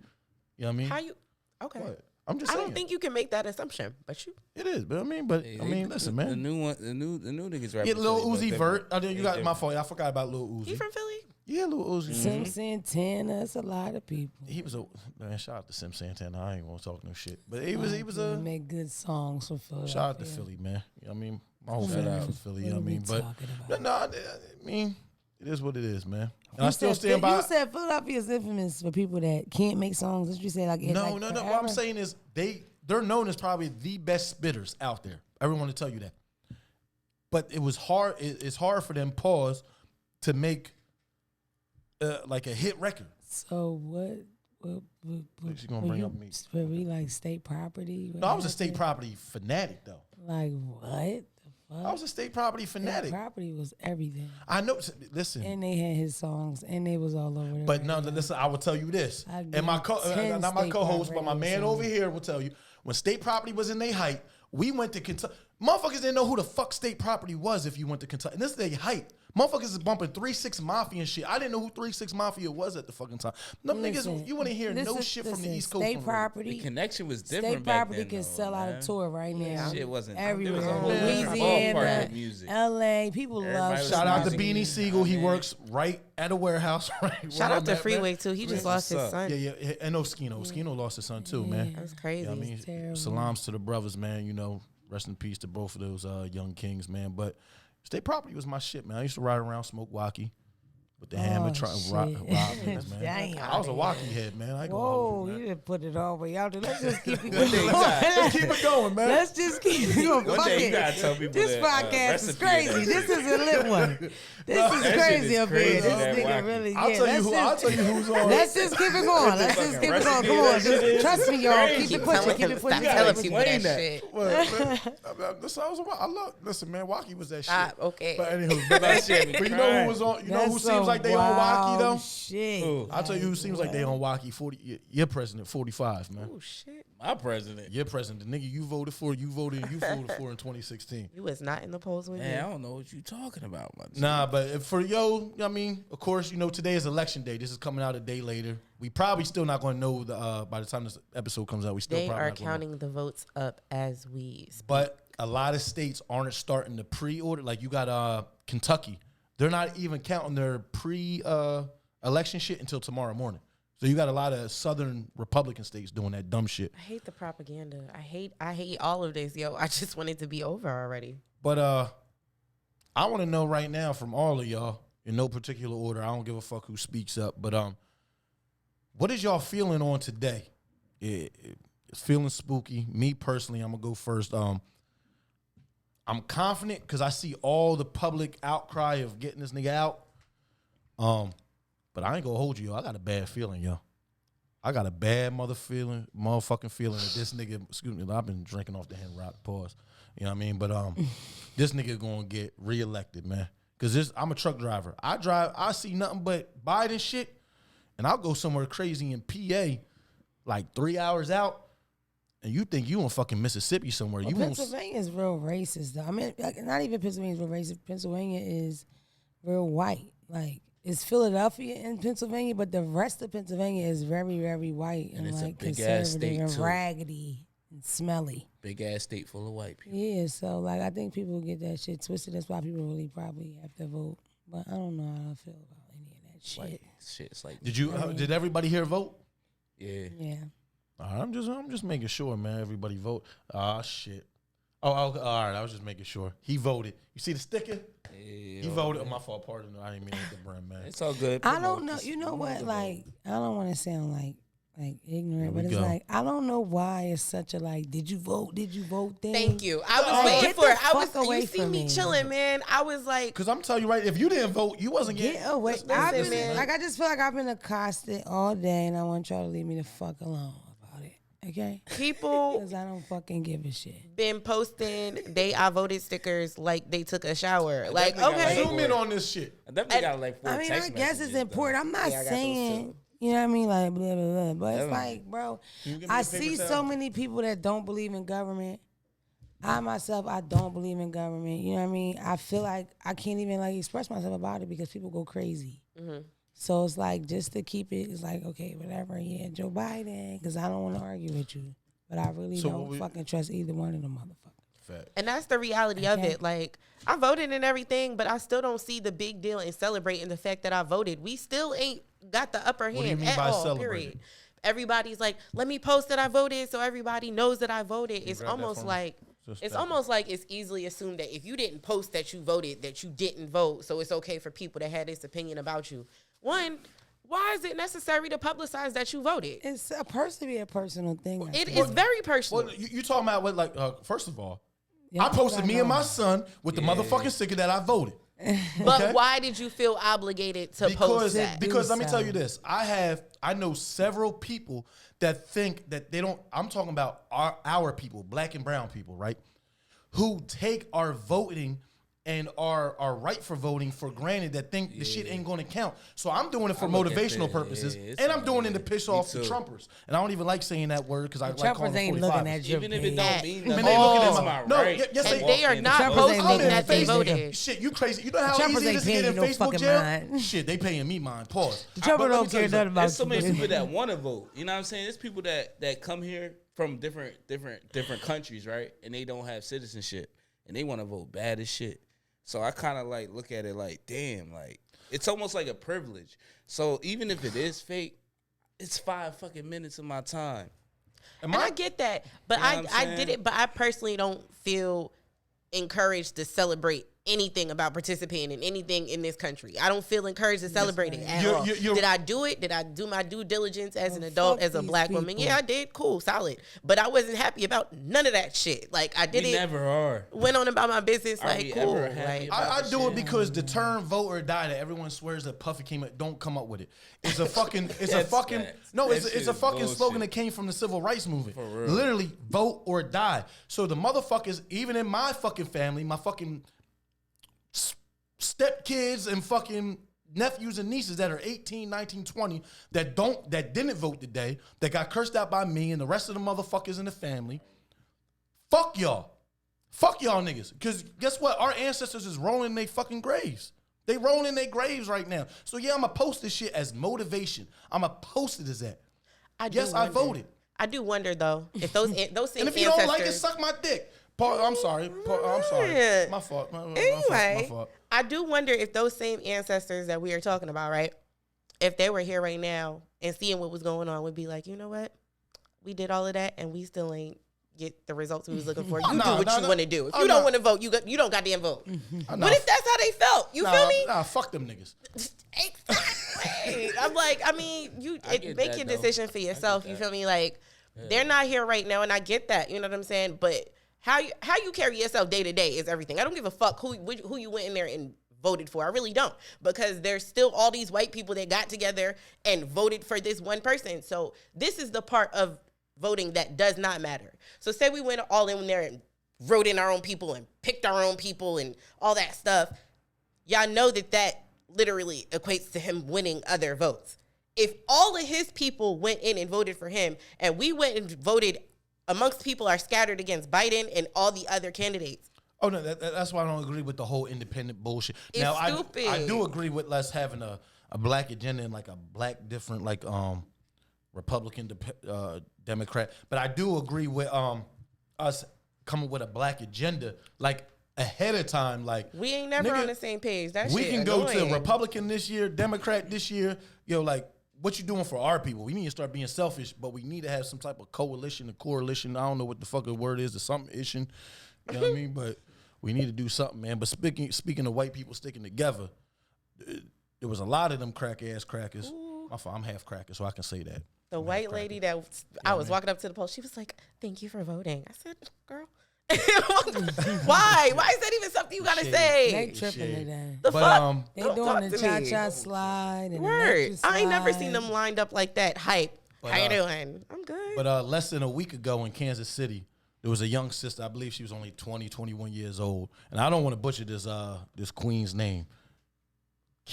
You know what I mean? how you? Okay. What? I'm just I saying. don't think you can make that assumption, but you. It is, but listen, man. The new niggas rapping. Yeah, Lil Uzi Vert. You got my fault. I forgot about Lil Uzi. He from Philly? Yeah, Lil Uzi. Sim Santana, that's a lot of people. He was man. Shout out to Sim Santana. I ain't gonna talk no shit, but he was a make good songs for Philly. shout out to Philly, man. You know what I mean, my whole family from Philly. You know what I mean, but no, I mean, it is what it is, man. And I still stand by. You said Philadelphia is infamous for people that can't make songs. That's what you say. Like No. What I'm saying is they're known as probably the best spitters out there. Everyone to tell you that. but it was hard. It's hard for them to make like a hit record. So what She gonna bring up me. Were we like state property? No, I was a state property fanatic though. Like what? I was a state property fanatic. State property was everything. I know. Listen, And they had his songs, and they was all over. but no, listen. I will tell you this, I and my give 10 not my state co-host, but my property man songs. over here will tell you when state property was in their height. We went to Kentucky. Motherfuckers didn't know who the fuck state property was if you went to Kentucky. And this is their height. Motherfuckers is bumping 3-6 Mafia and shit. I didn't know who 3-6 Mafia was at the fucking time. Them niggas, you wouldn't hear no shit from the East Coast. State property. The connection was different. State back property then, can though, sell out man. a tour right now. Shit wasn't Everywhere. There was a whole different ballpark Louisiana, of music. LA, people Everybody love. was Shout out to music. Beanie Siegel. He works right at a warehouse. Right. Shout out to Freeway too. He just lost his what's up? son. Yeah. And no Skino. Skino lost his son too, man. That's crazy. Yeah, I mean, terrible. salams to the brothers, man. You know, rest in peace to both of those young kings, man. But state property was my shit, man. I used to ride around, smoke walkie with the hammer, trying to rob niggas, man. Damn. I was a walkie head, man. I ain't gonna Whoa, hold you you, man. didn't put it all the way out there. Let's just keep it One day you gotta- going. Keep it going, man. Let's just keep it going. One Fuck day you it. gotta tell people This that, podcast is recipe crazy. of that This is a lit one. This is shit crazy is up here. crazy, This that nigga wacky. really. I'll yeah, tell you let's who. just- I'll tell you who's on. Let's just keep it going. Let's just keep it going. Come on. Just trust me, y'all. Keep it pushing. Keep it Stop pushing. telling Keep it people pushing. that shit. Listen, I love. Listen, man. Walkie was that shit. Ah, okay. But anywho, but you know who was on? You know who That's seems some like they on Walkie though? wild Shit. I'll tell you who seems like they on Walkie. 40. Your president, 45, man. Oh shit. My president. Your president, the nigga you voted for in 2016. You was not in the polls with Man, I me. don't know what you talking about, my Nah, but for I mean, of course, you know, today is election day. This is coming out a day later. We probably still not going to know by the time this episode comes out. We still They probably are not gonna know. counting the votes up as we speak. But a lot of states aren't starting the pre-order. Like you got Kentucky. They're not even counting their election shit until tomorrow morning. So you got a lot of Southern Republican states doing that dumb shit. I hate the propaganda. I hate all of this, yo. I just want it to be over already. But I want to know right now from all of y'all, in no particular order. I don't give a fuck who speaks up. But what is y'all feeling on today? It's feeling spooky. Me personally, I'm gonna go first. I'm confident because I see all the public outcry of getting this nigga out. But I ain't gonna hold you, yo. I got a bad feeling, yo. I got a bad motherfucking feeling that this nigga, excuse me, I've been drinking off the hand rock, pause. You know what I mean? But this nigga gonna get reelected, man. Cause I'm a truck driver. I see nothing but Biden shit, and I'll go somewhere crazy in PA, like 3 hours out, and you think you in fucking Mississippi somewhere. Well, You won't. Pennsylvania is real racist, though. I mean, like, not even Pennsylvania is real racist. Pennsylvania is real white. Like, it's Philadelphia in Pennsylvania, but the rest of Pennsylvania is very, very white and it's a like big-ass conservative state, and too. raggedy and smelly. Big ass state full of white people. Yeah, so like I think people get that shit twisted. That's why people really probably have to vote. But I don't know how I feel about any of that shit. White shit's like Did everybody here vote? yeah. Yeah. I'm just making sure, man. Everybody vote. Ah, shit. Oh, all right. I was just making sure. He voted. You see the sticker? He voted. Oh, my fault. Pardon. I didn't mean to hit the brim, man. It's all good. I don't know. You know what? Like, I don't want to sound like ignorant, we but it's go. like I don't know why it's such a like. Did you vote? Did you vote? Thing. Thank you. I was Like, waiting get for the it. I was. fuck away You see from me me. chilling, man. I was like, Because I'm telling you right, if you didn't vote, you wasn't getting. Get away. Listen, I've been, man. like I just feel like I've been accosted all day, and I want y'all to leave me the fuck alone about it. Okay? people Because I don't fucking give a shit. been posting I voted stickers like they took a shower. Like, definitely got okay. Zoom in on this shit. I definitely got like 4 I mean, I text guess it's messages, important. I'm not Yeah, I got those saying, too. you know what I mean, like blah blah blah. But it's Definitely. like, bro, you give me I the paper see towel? so many people that don't believe in government. I myself, I don't believe in government. You know what I mean? I feel like I can't even like express myself about it because people go crazy. So it's like just to keep it, it's like okay, whatever. Yeah, Joe Biden, because I don't want to argue with you, but I really So don't fucking trust either one of them motherfuckers. Fact. And that's the reality of Okay. it. Like, I voted and everything, but I still don't see the big deal in celebrating the fact that I voted. We still ain't got the upper hand do you mean at by all, celebrating? period. Everybody's like, let me post that I voted so everybody knows that I voted. It's grab that almost for me? like Just it's that. almost like it's easily assumed that if you didn't post that you voted, that you didn't vote. So it's okay for people to have this opinion about you. One, why is it necessary to publicize that you voted? It's supposed to be a personal thing. I It think. is very personal. Well, you talking about what? Like, first of all, Yeah, I posted me and my know. son with the motherfucking sticker that I voted. But Okay? why did you feel obligated to post that? Because let me Do tell so. you this. I know several people that think that they don't, I'm talking about our people, black and brown people, right? Who take our voting and our right for voting for granted, that think the shit ain't gonna count. So I'm doing it for look at motivational that. purposes, Yeah, it's and I'm all doing it good. to piss Me off the too. Trumpers. And I don't even like saying that word because I like calling Trumpers them ain't 45ers. looking at your Even if it page. don't mean Man, nothing, they looking at it's my my no, right. yes, And they they are not Trumpers ain't posting looking that at they they voted. Shit, you crazy. You know how Trumpers easy it ain't is to get paying in you no Facebook fucking jail? mind. Shit, they paying me mine. Pause. The Trumper But let me don't tell you care nothing something. about There's so many you. people that want to vote. You know what I'm saying? There's people that come here from different countries, right? And they don't have citizenship, and they want to vote bad as shit. So I kind of like look at it like, damn, like it's almost like a privilege. So even if it is fake, it's 5 fucking minutes of my time. And I get that, but You know what I'm I saying? did it. But I personally don't feel encouraged to celebrate anything about participating in anything in this country. I don't feel encouraged to celebrate it at all. You're- Did I do it? Did I do my due diligence as an adult, fuck as a these black woman? people. Yeah, I did. Cool, solid. But I wasn't happy about none of that shit. Like I did We it. never are. Went on about my business. Are Like we cool. ever happy Like, about I do it because the term vote or die that everyone swears that Puffy came up, don't come up with it. It's a fucking, it's a That's fucking, facts. no, That it's shit a is fucking bullshit. slogan that came from the civil rights movement. For real. Literally, vote or die. So the motherfuckers, even in my fucking family, my fucking stepkids and fucking nephews and nieces that are 18, 19, 20 that didn't vote today, that got cursed out by me and the rest of the motherfuckers in the family. Fuck y'all. Fuck y'all niggas. Because guess what? Our ancestors is rolling in their fucking graves. They rolling in their graves right now. So yeah, I'm going to post this shit as motivation. I'm going to post it as that. I do Yes, I wonder. voted. I do wonder though if those same And if you don't like it, ancestors- suck my dick. I'm sorry. I'm sorry. Yeah. My fault. My Anyway, fault. I do wonder if those same ancestors that we are talking about, right? If they were here right now and seeing what was going on, would be like, you know what? We did all of that and we still ain't get the results we was looking for. You do what you want to do. If you don't want to vote, you don't goddamn vote. What if that's how they felt? You feel me? Nah, fuck them niggas. Exactly. I'm like, I mean, get make that, your though. decision for yourself. You feel me? Like, they're not here right now, and I get that. You know what I'm saying? But how you carry yourself day to day is everything. I don't give a fuck who you went in there and voted for. I really don't, because there's still all these white people that got together and voted for this one person. So this is the part of voting that does not matter. So say we went all in there and wrote in our own people and picked our own people and all that stuff. Y'all know that literally equates to him winning other votes. If all of his people went in and voted for him and we went and voted amongst people are scattered against Biden and all the other candidates. Oh no, that's why I don't agree with the whole independent bullshit. It's now stupid. I do agree with us having a black agenda and like a black different like Republican Democrat, but I do agree with us coming with a black agenda like ahead of time. Like We ain't never nigga, on the same page. That we shit can go annoying. to Republican this year, Democrat this year. Yo, like what you doing for our people? We need to start being selfish, but we need to have some type of coalition, a coalition. I don't know what the fucking word is, or something issue. You know what I mean? But we need to do something, man. But speaking of white people sticking together, there was a lot of them crackers. My fault, I'm half cracker, so I can say that. The white lady that I was walking up to the poll, she was like, "Thank you for voting." I said, "Girl, why? Why is that even something you gotta They say?" tripping today. The fuck? They Don't doing talk the to cha me. cha slide and the Word. Netflix I ain't never slide. seen them lined up like that. Hype. But, How you doing? I'm good. But less than a week ago in Kansas City, there was a young sister. I believe she was only 20, 21 years old. And I don't want to butcher this queen's name.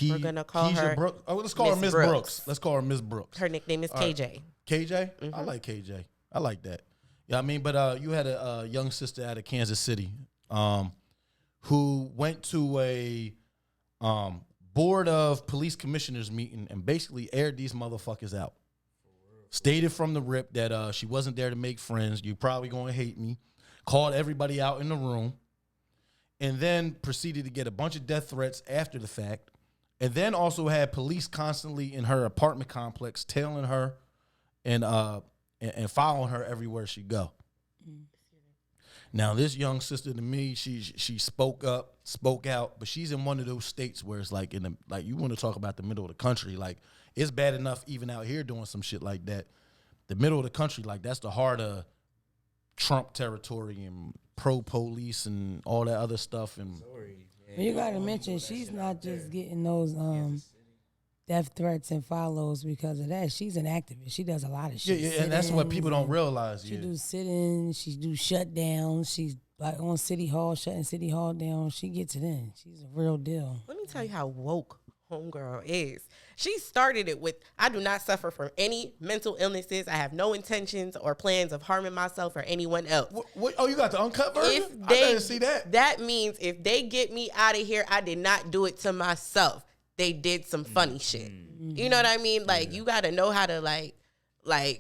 We're gonna call Keiajah her Brooks. Oh, let's call her Miss Miss Brooks. Brooks. Let's call her Miss Brooks. Her nickname is KJ. KJ? I like KJ. I like that. Yeah, I mean, but you had a young sister out of Kansas City who went to a board of police commissioners meeting and basically aired these motherfuckers out. Stated from the rip that she wasn't there to make friends. You probably going to hate me. Called everybody out in the room. And then proceeded to get a bunch of death threats after the fact. And then also had police constantly in her apartment complex tailing her and following her everywhere she go. Now, this young sister to me, she spoke up, spoke out, but she's in one of those states where it's like you want to talk about the middle of the country, like it's bad enough even out here doing some shit like that. The middle of the country, like that's the heart of Trump territory and pro-police and all that other stuff. And But you gotta mention she's not just getting those death threats and follows because of that. She's an activist. She does a lot of shit. yeah, and that's what people don't realize. She Yeah, do sit-ins. She do shutdowns. She's like on City Hall, shutting City Hall down. She gets it in. She's a real deal. Let me tell you how woke homegirl is. She started it with, I do not suffer from any mental illnesses. I have no intentions or plans of harming myself or anyone else. what, oh, you got the uncut version? If I they, didn't see that. That means if they get me out of here, I did not do it to myself. They did some funny shit. You know what I mean? Like, you got to know how to, like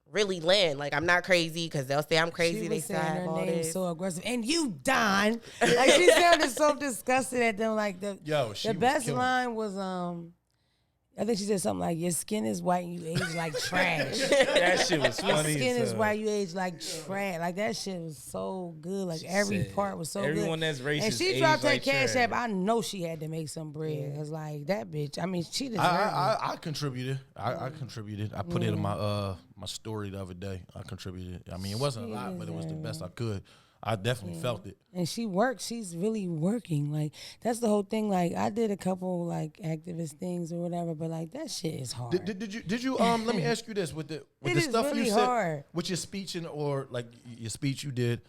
really land. Like, I'm not crazy because they'll say I'm crazy. She They was say saying I have her all name this. so aggressive. And you, Don. Like, she sounded so disgusted at them. Like, the She was best killing. line was, I think she said something like, your skin is white and you age like trash. That shit was Your funny. skin as is hell. white, you age like trash. Like, that shit was so good. Like, every said, part was so good. everyone that's racist And she age dropped that like cash trash. app. I know she had to make some bread. Cause like, that bitch, I mean, she deserved it. I contributed. I contributed. I put it in my my story the other day. I contributed. I mean, it wasn't a lot, but it was the best I could. I definitely felt it. And she works. She's really working. Like, that's the whole thing. Like, I did a couple like activist things or whatever, but like that shit is hard. Did you let me ask you this with the It is stuff really you said hard. with your speech or like your speech you did.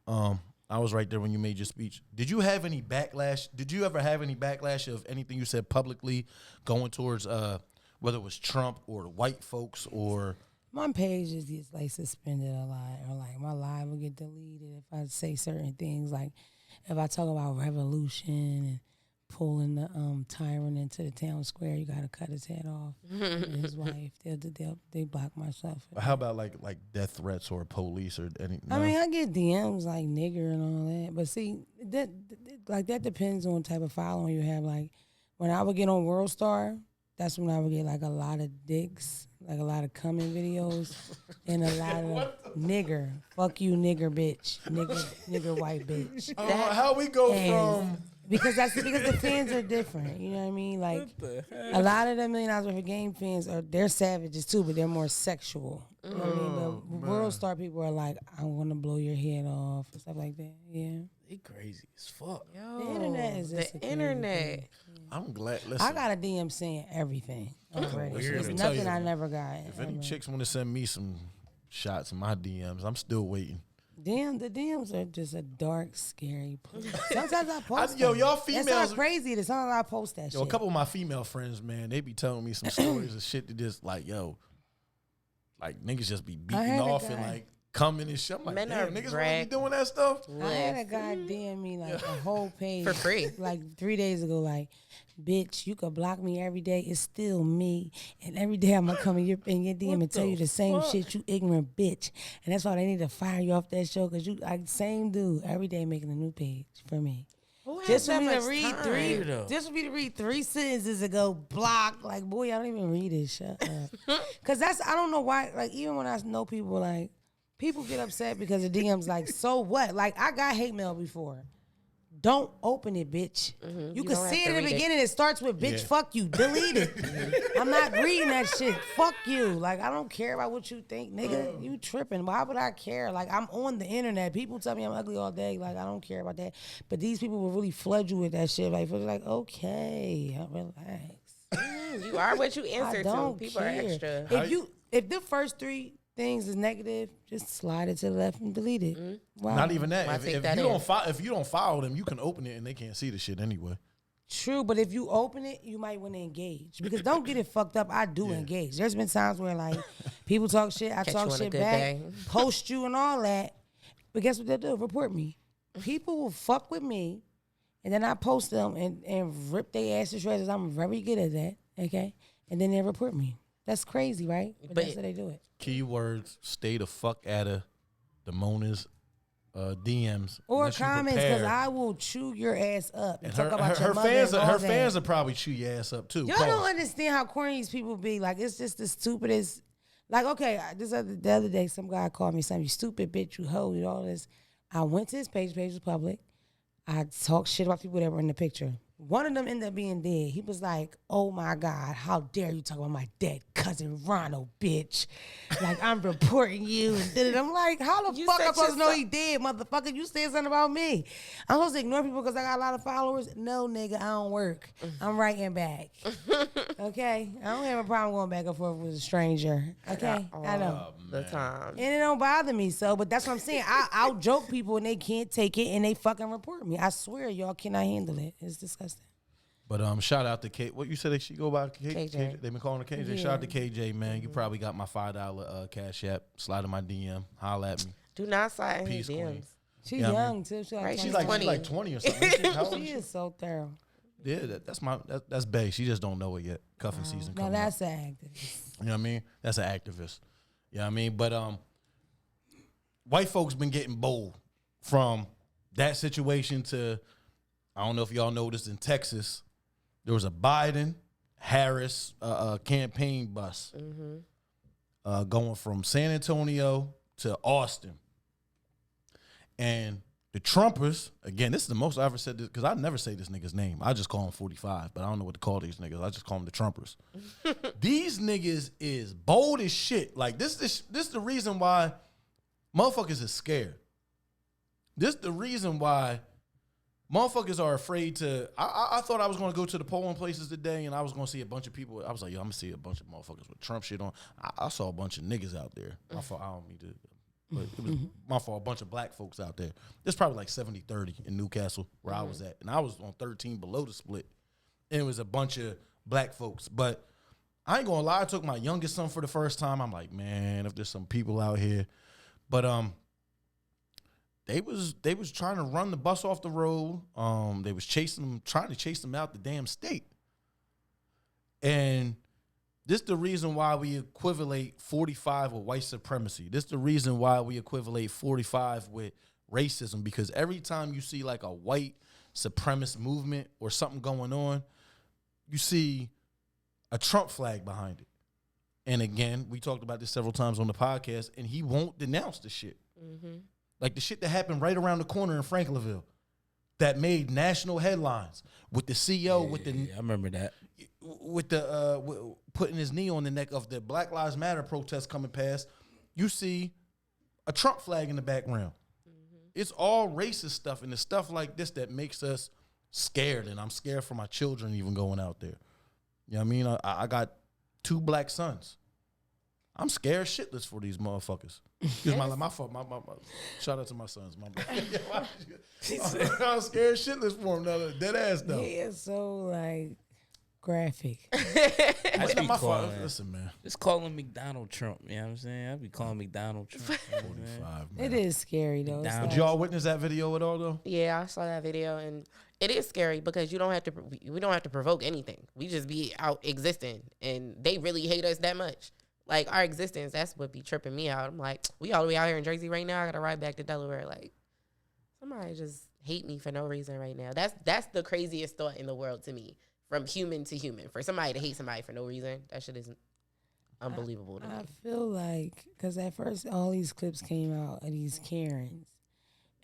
I was right there when you made your speech. Did you have any backlash? Did you ever have any backlash of anything you said publicly going towards whether it was Trump or the white folks or? My page just gets like suspended a lot, or like my live will get deleted if I say certain things. Like if I talk about revolution and pulling the tyrant into the town square, you gotta cut his head off. And his wife, they block my stuff. How about like death threats or police or any? I mean, I get DMs like nigger and all that, but see that depends on the type of following you have. Like when I would get on World Star, that's when I would get like a lot of dicks, like a lot of coming videos, and a lot of nigger, fuck you nigger bitch, nigger white bitch. How we go from? Because the fans are different. You know what I mean? Like a lot of the $1 million worth of game fans they're savages too, but they're more sexual. You know what I mean? The World Star people are like, I want to blow your head off and stuff like that. Yeah. They crazy as fuck. The internet is just The internet. I'm glad. Listen, I got a DM saying everything already. Weird. There's Let me tell nothing you, I never got. if any chicks want to send me some shots in my DMs, I'm still waiting. Damn, the DMs are just a dark, scary place. Sometimes I post Yo, them. y'all That's females- not crazy. Sometimes I post that Yo, shit. a couple of my female friends, man, they be telling me some stories of shit that just like, like niggas just be beating had a off and guy- like coming and shit. I'm like, Men damn, are niggas really brag- be doing that stuff? I had a guy DM me like a whole page For free. like 3 days ago. Like, bitch, you could block me every day. It's still me, and every day I'm gonna come in your DM and tell you the same shit. You ignorant bitch, and that's why they need to fire you off that show because you like same dude every day making a new page for me. Who has Just for that me to much read time? three, though. just for me to read 3 sentences ago, block. Like, boy, I don't even read it. Shut up. Cause I don't know why. Like, even when I know people, like, people get upset because the DMs. Like, so what? Like, I got hate mail before. Don't open it, bitch. You can don't see have it to in the read it. beginning. It starts with bitch, fuck you. Delete it. I'm not reading that shit. Fuck you. Like, I don't care about what you think, nigga. You tripping. Why would I care? Like, I'm on the internet. People tell me I'm ugly all day. Like, I don't care about that. But these people will really flood you with that shit. Like, okay, relax. You are what you I answer to. don't People care. are extra. If the first 3 things is negative, just slide it to the left and delete it. Wow. Not even that. Why If, take if that you in? if you don't follow them, you can open it and they can't see the shit anyway. True, but if you open it, you might want to engage. Because don't get it fucked up. I do engage. There's been times where like people talk shit, I Catch talk you on a shit good back, day. post you and all that. But guess what they'll do? Report me. People will fuck with me, and then I post them and rip their ass to shreds. I'm very good at that. Okay, and then they report me. That's crazy, right? But that's how they do it. Keywords: stay the fuck out of the Mona's DMs Or unless you comments, because prepared. I will chew your ass up and And talk about your her mother fans, and all her that. fans will probably chew your ass up too. Y'all don't understand how corny these people be. Like, it's just the stupidest. Like, okay, the other day, some guy called me something, you stupid bitch, you hoe, you all this. I went to his page was public. I talked shit about people that were in the picture. One of them ended up being dead. He was like, "Oh my God, how dare you talk about my dead cousin Ronald, bitch? Like I'm reporting you." And then I'm like, "How the You fuck said I'm supposed to know yourself- he dead, motherfucker? You said something about me. I'm supposed to ignore people because I got a lot of followers? No, nigga, I don't work. I'm writing back. Okay, I don't have a problem going back and forth with a stranger. Okay, I know." The time. And it don't bother me, so, but that's what I'm saying. I'll joke people and they can't take it and they fucking report me. I swear y'all cannot handle it. It's disgusting. But shout out to K. What you said she go by KJ. They've been calling her KJ. Yeah. Shout out to KJ, man. You probably got my $5 cash app. Slide in my DM. Holla at me. Do not slide in his Peace, DMs. queen. She's Yeah, I young mean- too. She's Right, She's she's like 20. 20 or something. How old she is she? is so thorough. Yeah, that's Bay. She just don't know it yet. Cuffing season Now coming up. that's an activist. You know what I mean? That's an activist. You know what I mean? But white folks been getting bold from that situation to, I don't know if y'all noticed in Texas, there was a Biden Harris campaign bus going from San Antonio to Austin. And the Trumpers, again, this is the most I ever said this, because I never say this nigga's name. I just call him 45, but I don't know what to call these niggas. I just call them the Trumpers. These niggas is bold as shit. Like, this is the reason why motherfuckers is scared. This the reason why motherfuckers are afraid to. I thought I was going to go to the polling places today and I was going to see a bunch of people. I was like, yo, I'm going to see a bunch of motherfuckers with Trump shit on. I saw a bunch of niggas out there. My fault. I don't mean to. But it was my fault. A bunch of black folks out there. There's probably like 70-30 in Newcastle where I was at. And I was on 13 below the split. And it was a bunch of black folks. But I ain't gonna lie, I took my youngest son for the first time. I'm like, man, if there's some people out here. But they was trying to run the bus off the road. They was trying to chase them out the damn state. And this the reason why we equivalate 45 with white supremacy. This the reason why we equivalate 45 with racism, because every time you see like a white supremacist movement or something going on, you see a Trump flag behind it. And again, we talked about this several times on the podcast, and he won't denounce the shit. Like the shit that happened right around the corner in Franklinville that made national headlines with the CEO, I remember that. With the putting his knee on the neck of the Black Lives Matter protest coming past. You see a Trump flag in the background. It's all racist stuff, and it's stuff like this that makes us scared, and I'm scared for my children even going out there. You know what I mean? I got 2 black sons. I'm scared shitless for these motherfuckers. Excuse my fault. My shout out to my sons. My bad. I'm scared shitless for them. No, dead ass though. He is so like graphic. That's not my fault. calling- Listen, man. Just calling McDonald Trump. You know what I'm saying? I be calling McDonald Trump. You know what I'm saying? 45, man. It is scary though. It's Down. Did like- y'all witness that video at all though? Yeah, I saw that video, and it is scary because you don't have to. We don't have to provoke anything. We just be out existing, and they really hate us that much. Like our existence, that's what be tripping me out. I'm like, we all the way out here in Jersey right now. I gotta ride back to Delaware. Like, somebody just hate me for no reason right now. That's the craziest thought in the world to me. From human to human, for somebody to hate somebody for no reason, that shit isn't unbelievable to me. I feel like, because at first all these clips came out of these Karens,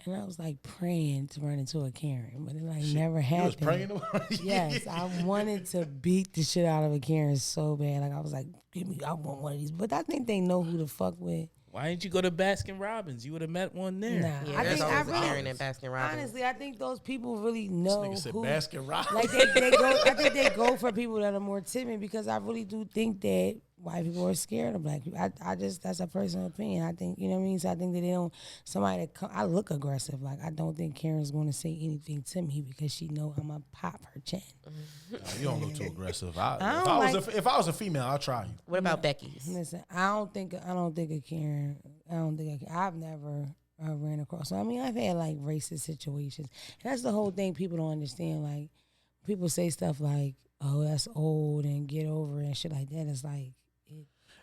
and I was like praying to run into a Karen, but it like never You happened. was praying about it? Yes, I wanted to beat the shit out of a Karen so bad. Like I was like, I want one of these. But I think they know who to fuck with. Why didn't you go to Baskin Robbins? You would have met one there. Nah, Yeah, I there's think always a really, Karen in Baskin Robbins. honestly, I think those people really know Nigga said who. Baskin Robbins. Like they go. I think they go for people that are more timid because I really do think that white people are scared of black people. I just that's a personal opinion. I think you know what I mean. So I think that they don't. Somebody that I look aggressive. Like I don't think Karen's going to say anything to me because she know I'm gonna pop her chin. Nah, you don't look too aggressive. If don't I was a female, I'll try you. What about Becky's? Listen, I don't think a Karen. I've never ran across. So I mean, I've had like racist situations. And that's the whole thing people don't understand. Like people say stuff like, "Oh, that's old," and get over it and shit like that. It's like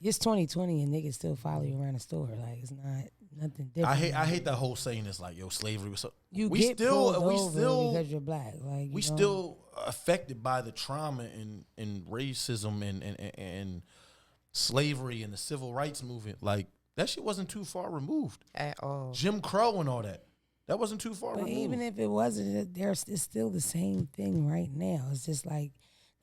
it's 2020 and niggas still follow you around the store. Like it's not nothing different. I hate that whole saying. It's like, yo, slavery was so. You we get pulled we over still because you're black. Like we still affected by the trauma and racism and slavery and the civil rights movement. Like that shit wasn't too far removed. At all. Jim Crow and all that. That wasn't too far But removed. even if it wasn't, it's still the same thing right now. It's just like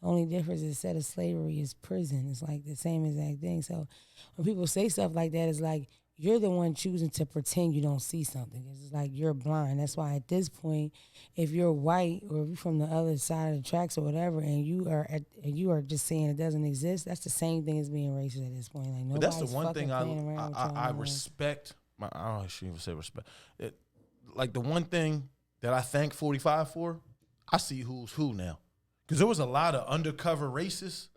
the only difference instead of slavery is prison. It's like the same exact thing. So when people say stuff like that, it's like you're the one choosing to pretend you don't see something. It's like you're blind. That's why at this point, if you're white or if you're from the other side of the tracks or whatever, and you are just saying it doesn't exist, that's the same thing as being racist at this point. Like But nobody's that's the one thing playing around with y'all I no more. respect. I don't even say respect. Like the one thing that I thank 45 for, I see who's who now. Because there was a lot of undercover racists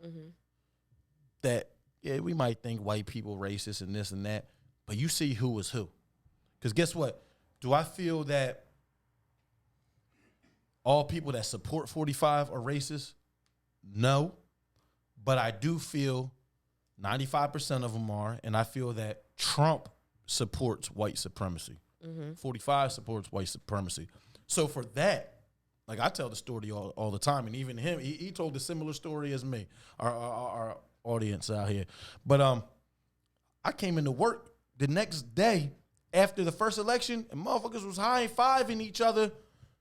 that, yeah, we might think white people racist and this and that, but you see who is who. Because guess what? Do I feel that all people that support 45 are racist? No. But I do feel 95% of them are, and I feel that Trump supports white supremacy. 45 supports white supremacy. So for that, like I tell the story all the time, and even him, he told a similar story as me, our audience out here. But I came into work the next day after the first election, and motherfuckers was high-fiving each other,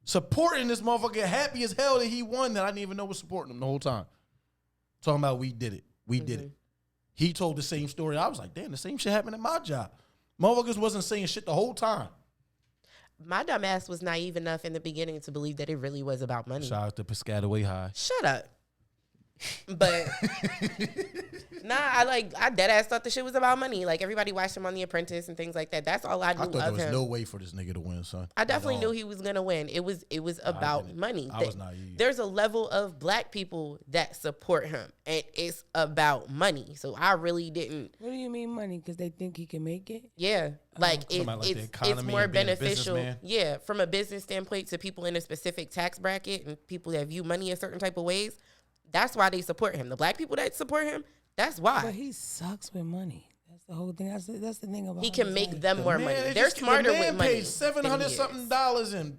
supporting this motherfucker, happy as hell that he won, that I didn't even know was supporting him the whole time. Talking about we did it. We did it. He told the same story. I was like, damn, the same shit happened at my job. Motherfuckers wasn't saying shit the whole time. My dumb ass was naive enough in the beginning to believe that it really was about money. Shout out to Piscataway High. Shut up. But nah, I dead ass thought the shit was about money. Like everybody watched him on The Apprentice and things like that. That's all I knew I thought there of was him. no way for this nigga to win, son. I definitely knew he was gonna win. It was about didn't. money. I was naive. There's a level of black people that support him, and it's about money. So I really didn't. What do you mean money? Because they think he can make it? Yeah, like Talking about, like, the it's economy more and being a beneficial. businessman? Yeah, from a business standpoint to people in a specific tax bracket and people that view money a certain type of ways. That's why they support him. The black people that support him, that's why. But he sucks with money. That's the whole thing. That's the thing about He him. can It's make like, them more money. They're smarter the man with money. paid $700 than something he is. in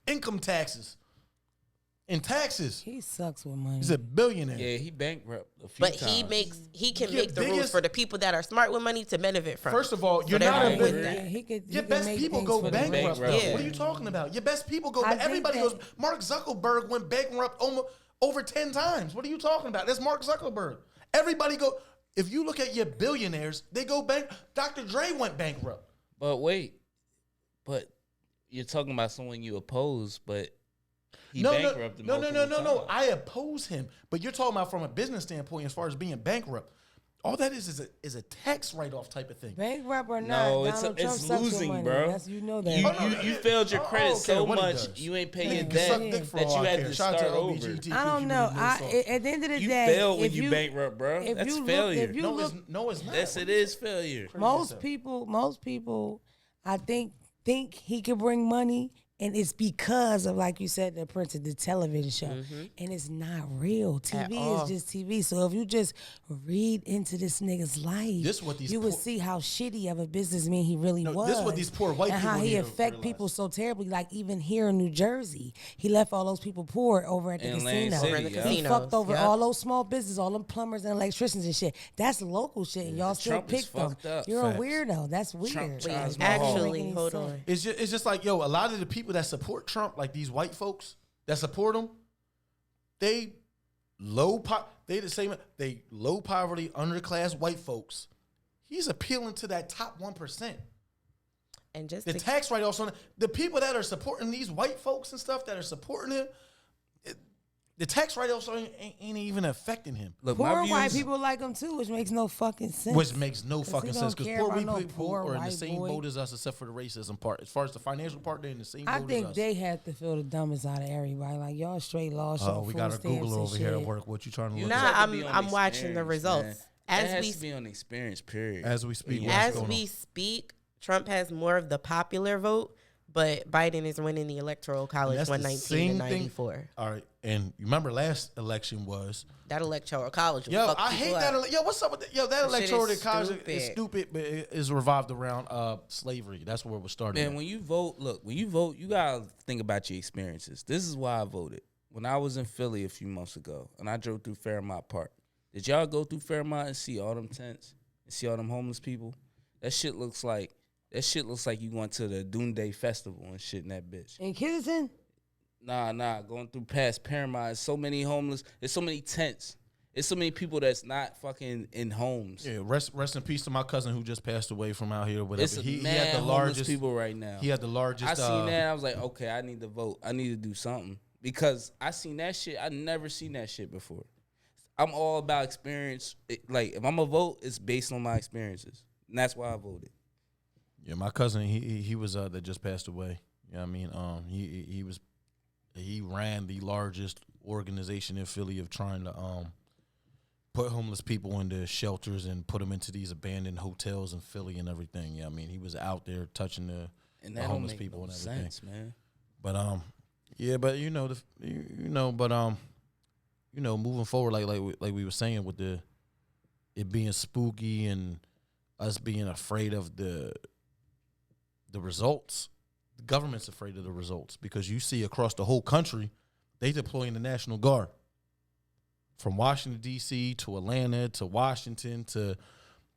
income taxes. In taxes. He sucks with money. He's a billionaire. Yeah, he bankrupt a few But times. he can Your make the rules biggest- for the people that are smart with money to benefit from. First of all, So you're they're not a fine with billionaire. that. Yeah, he could Your make best people things go for the bankrupt. bankrupt. Yeah. What are you talking about? Your best people go. I think Everybody that- goes. Mark Zuckerberg went bankrupt almost over 10 times. What are you talking about? That's Mark Zuckerberg. Everybody go. If you look at your billionaires, they go bank. Dr. Dre went bankrupt. But wait, but you're talking about someone you oppose, but he No. bankrupted multiple times. I oppose him. But you're talking about from a business standpoint, as far as being bankrupt. All that is a tax write-off type of thing. Bankrupt or not, No, Donald Trump it's sucks with losing, money. bro. You know that. You failed your credit okay, so what he much, does. you ain't paying Nigga your can debt suck dick for that all you I had care. to Shout out start to over. LBGT I don't community, know. no salt. At the end of the You day, failed when if you bankrupt, bro. if That's you look- failure. if you No, look- it's not. Yes, it is failure. most people, I think he can bring money, and it's because of, like you said, The Apprentice, the television show, and it's not real. TV is just TV. So if you just read into this nigga's life, This what these you would poor- see how shitty of a businessman he really was. this what these poor white and how people he need to affect realize. people so terribly. Like even here in New Jersey, he left all those people poor over at the In Lane casino. City, Over in the yeah. He casinos, fucked over yep. all those small businesses, all them plumbers and electricians and shit. That's local shit, and y'all still Trump is pick them. fucked up. You're Facts. a weirdo. That's weird. Trump Like, tries that don't make Actually, any hold sense. on. It's just like, yo, a lot of the people that support Trump, like these white folks that support him, they low poverty, underclass white folks. He's appealing to that top 1%. And just The to, tax write-offs on the people that are supporting these white folks and stuff that are supporting him, the tax write-offs ain't even affecting him. Look, my Poor views, white people like him too, which makes no fucking sense. Which makes no 'Cause fucking he sense don't because care poor about white no people poor are in the white same boy. boat as us except for the racism part. As far as the financial part, they're in the same boat I as think us. they had to feel the dumbest out of everybody. Like y'all straight lost. Oh, we got our Googler over here at work. What you trying to look Nah, at? have to be on I'm watching the experience, results. man. That As has we to be on experience, period. As we speak, Yeah. what's As going we on? speak, Trump has more of the popular vote, but Biden is winning the Electoral College That's the 119 to same thing. 94. All right, and you remember last election was That Electoral College will yo. fuck I hate people that. up. Yo, what's up with that? Yo, that That shit electoral is college is stupid. stupid, but it is revolved around slavery. That's where it was started. Man, when you vote, you gotta think about your experiences. This is why I voted. When I was in Philly a few months ago, and I drove through Fairmount Park. Did y'all go through Fairmount and see all them tents and see all them homeless people? That shit looks like That shit looks like you went to the Doomsday Festival and shit in that bitch. In Kensington? Nah. Going through past Paramount, there's so many homeless. There's so many tents. There's so many people that's not fucking in homes. Yeah, rest in peace to my cousin who just passed away from out here. Whatever. It's He mad had the homeless largest people right now. He had the largest. I seen that. I was like, okay, I need to vote. I need to do something because I seen that shit. I never seen that shit before. I'm all about experience. Like if I'm a vote, it's based on my experiences, and that's why I voted. Yeah, my cousin, he was that just passed away. You know what I mean? He ran the largest organization in Philly of trying to put homeless people into shelters and put them into these abandoned hotels in Philly and everything. Yeah, I mean, he was out there touching the homeless people and everything. Sense, man. But moving forward, like we were saying with it being spooky and us being afraid of the results. The government's afraid of the results because you see across the whole country, they deploying the National Guard. From Washington, D.C. to Atlanta to Washington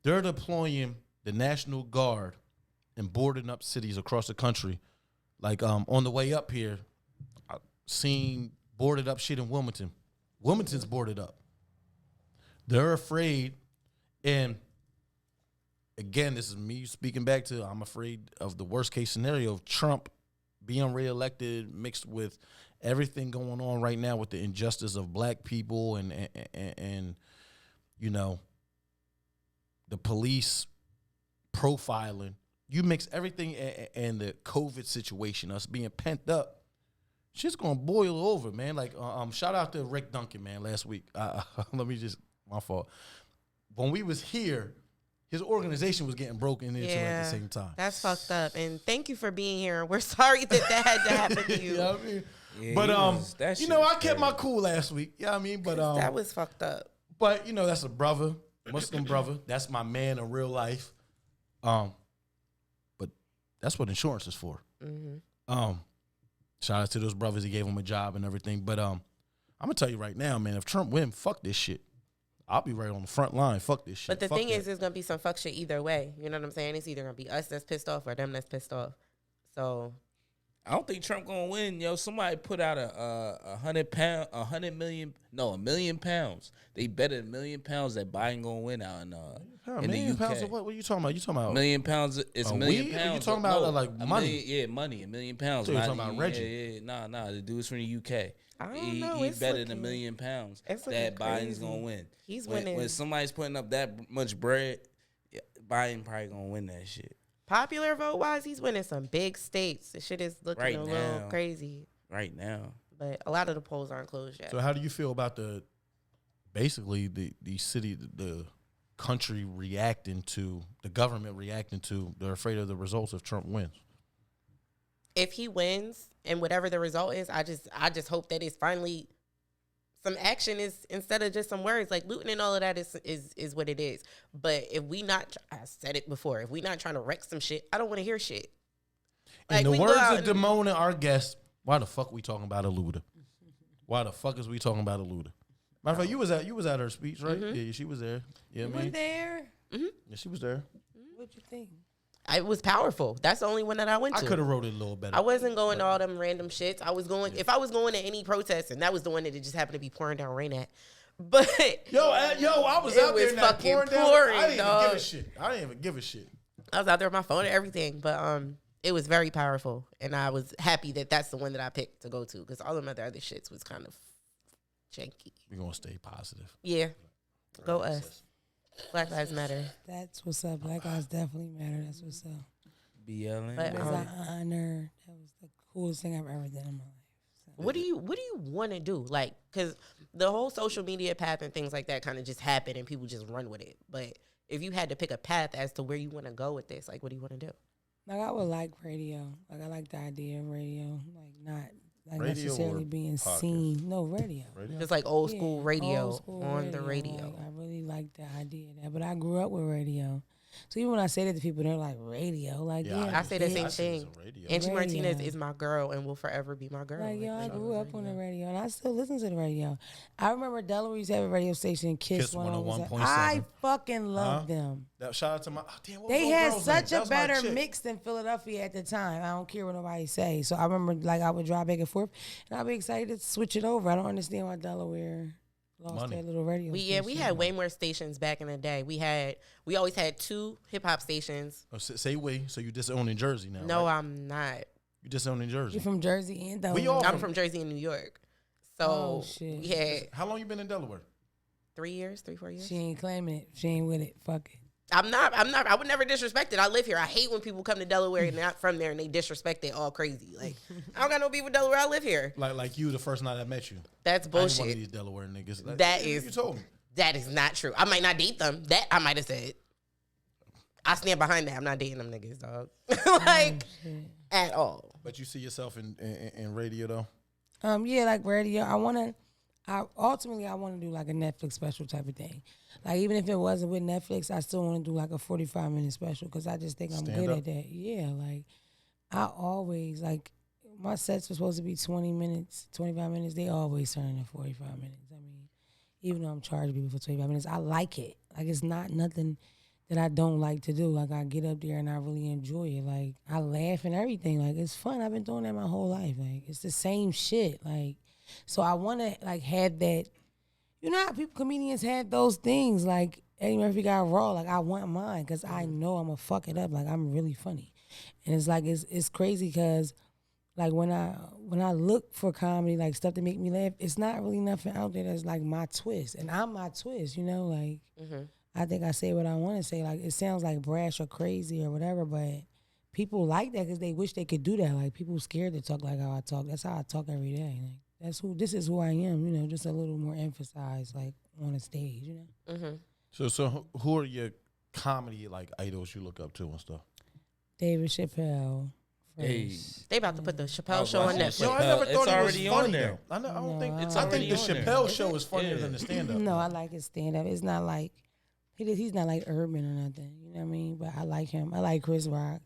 they're deploying the National Guard and boarding up cities across the country. Like on the way up here, I seen boarded up shit in Wilmington. Wilmington's boarded up. They're afraid, and again, this is me speaking back to I'm afraid of the worst case scenario of Trump being reelected mixed with everything going on right now with the injustice of black people and the police profiling. You mix everything and the COVID situation, us being pent up, shit's gonna boil over, man. Like shout out to Rick Duncan, man, last week. My fault. When we was here, his organization was getting broken into at the same time. That's fucked up. And thank you for being here. We're sorry that had to happen to you. You know what I mean? Yeah, but I kept crazy. my cool last week. You know what I mean? But that was fucked up. But that's a brother, Muslim brother. That's my man in real life. But that's what insurance is for. Mm-hmm. Shout out to those brothers. He gave them a job and everything. But I'm gonna tell you right now, man. If Trump win, fuck this shit. I'll be right on the front line. Fuck this shit. But the fuck thing that. is, there's gonna be some fuck shit either way. You know what I'm saying? It's either gonna be us that's pissed off or them that's pissed off. So I don't think Trump gonna win, yo. Somebody put out a $100 million. No, £1 million. They bet £1 million that Biden gonna win out in $1 the million UK. pounds of what? What are you talking about? You talking about £1 million. It's a £1 million. weed? Or you talking about like money? Money. £1 million. So you're talking about Reggie? Yeah. Nah. The dude's from the UK. I don't He know. betted £1 million that Biden's gonna win. He's winning. When somebody's putting up that much bread, Biden probably gonna win that shit. Popular vote wise, he's winning some big states. The shit is looking Right a now. little crazy. Right now. But a lot of the polls aren't closed yet. So how do you feel about the country reacting to the government reacting to? They're afraid of the results if Trump wins. If he wins and whatever the result is, I just hope that it's finally some action is instead of just some words. Like looting and all of that is what it is. But if we not, I said it before, if we not trying to wreck some shit, I don't want to hear shit. In Like, the words of Damona, our guest, why the fuck we talking about a looter? Why the fuck is we talking about a looter? Matter of fact, you was at her speech, right? Mm-hmm. Yeah, she was there. Yeah, You were there? Yeah, she was there. What'd you think? It was powerful. That's the only one that I went I to. could have wrote it a little better. I wasn't going to all them random shits. I was going, if I was going to any protest, and that was the one that it just happened to be pouring down rain at. But Yo, I was it out there was in that fucking pouring down. pouring, I didn't even dog. give a shit. I didn't even give a shit. I was out there with my phone and everything. But it was very powerful, and I was happy that that's the one that I picked to go to because all of my other shits was kind of janky. We're gonna stay positive. Yeah, go us. Black Lives Matter. That's what's up. Black lives definitely matter. That's what's up. BLM. But, It was an honor. That was the coolest thing I've ever done in my life. So. What do you want to do? Like, because the whole social media path and things like that kind of just happen and people just run with it. But if you had to pick a path as to where you want to go with this, like, what do you want to do? Like, I would like radio. Like, I like the idea of radio. Like, not like Radio necessarily or being podcast? seen. No, radio. Just like old school Yeah, radio old school on the radio. Like, I really like the idea of that. But I grew up with radio. So even when I say that to people, they're like, radio. Like, yeah, I say the same I see this thing. on radio. Angie Radio. Martinez is my girl and will forever be my girl. Like, yo, I Like, grew up on the radio, and I still listen to the radio. I remember Delaware used to have a radio station, Kiss 101.7. I fucking love them. Shout out to my. Damn, what They was had old girl's such name? a That was my better chick. mix than Philadelphia at the time. I don't care what nobody say. So I remember, like, I would drive back and forth, and I'd be excited to switch it over. I don't understand why Delaware lost Money. their little radio we station. had way more stations back in the day. We always had 2 hip hop stations. Oh, say we. So you disown in Jersey now? No, right? I'm not. You disown in Jersey. You're from Jersey and Delaware. We all I'm from Jersey and New York. So Oh, shit. we had How long you been in Delaware? 3 years, 3-4 years. She ain't claiming it. She ain't with it. Fuck it. I'm not. I would never disrespect it. I live here. I hate when people come to Delaware and they're not from there and they disrespect it all crazy. Like, I don't got no beef with Delaware. I live here. Like you the first night I met you. That's I ain't one of bullshit. these Delaware niggas. Like, That you is- told me. That is not true. I might not date them. That I might have said. I stand behind that. I'm not dating them niggas, dog. Like, at all. But you see yourself in radio though. Yeah, like radio. I want to do like a Netflix special type of thing. Like even if it wasn't with Netflix, I still want to do like a 45-minute special because I just think I'm Stand good up? at that. Yeah, like I always like my sets were supposed to be 20 minutes, 25 minutes. They always turn into 45 minutes. I mean, even though I'm charging people for 25 minutes, I like it. Like it's not nothing that I don't like to do. Like I get up there and I really enjoy it. Like I laugh and everything. Like it's fun. I've been doing that my whole life. Like it's the same shit. Like so I want to like have that. You know how comedians have those things. Like Eddie Murphy got raw. Like I want mine because I know I'm gonna fuck it up. Like I'm really funny, and it's like it's crazy because like when I look for comedy, like stuff to make me laugh, it's not really nothing out there that's like my twist, and I'm my twist. You know, like. I think I say what I want to say. Like it sounds like brash or crazy or whatever, but people like that because they wish they could do that. Like people scared to talk like how I talk. That's how I talk every day. Like this is who I am. You know, just a little more emphasized, like on a stage. You know. So who are your comedy like idols you look up to and stuff? David Chappelle. Hey. They about to put the Chappelle Oh, show on watching Netflix. No, I never It's thought he was already on funny there. though. I don't think. It's I think the already on Chappelle there. show is funnier Yeah. than the stand up. No, I like his stand up. It's not like he's not like urban or nothing. You know what I mean? But I like him. I like Chris Rock.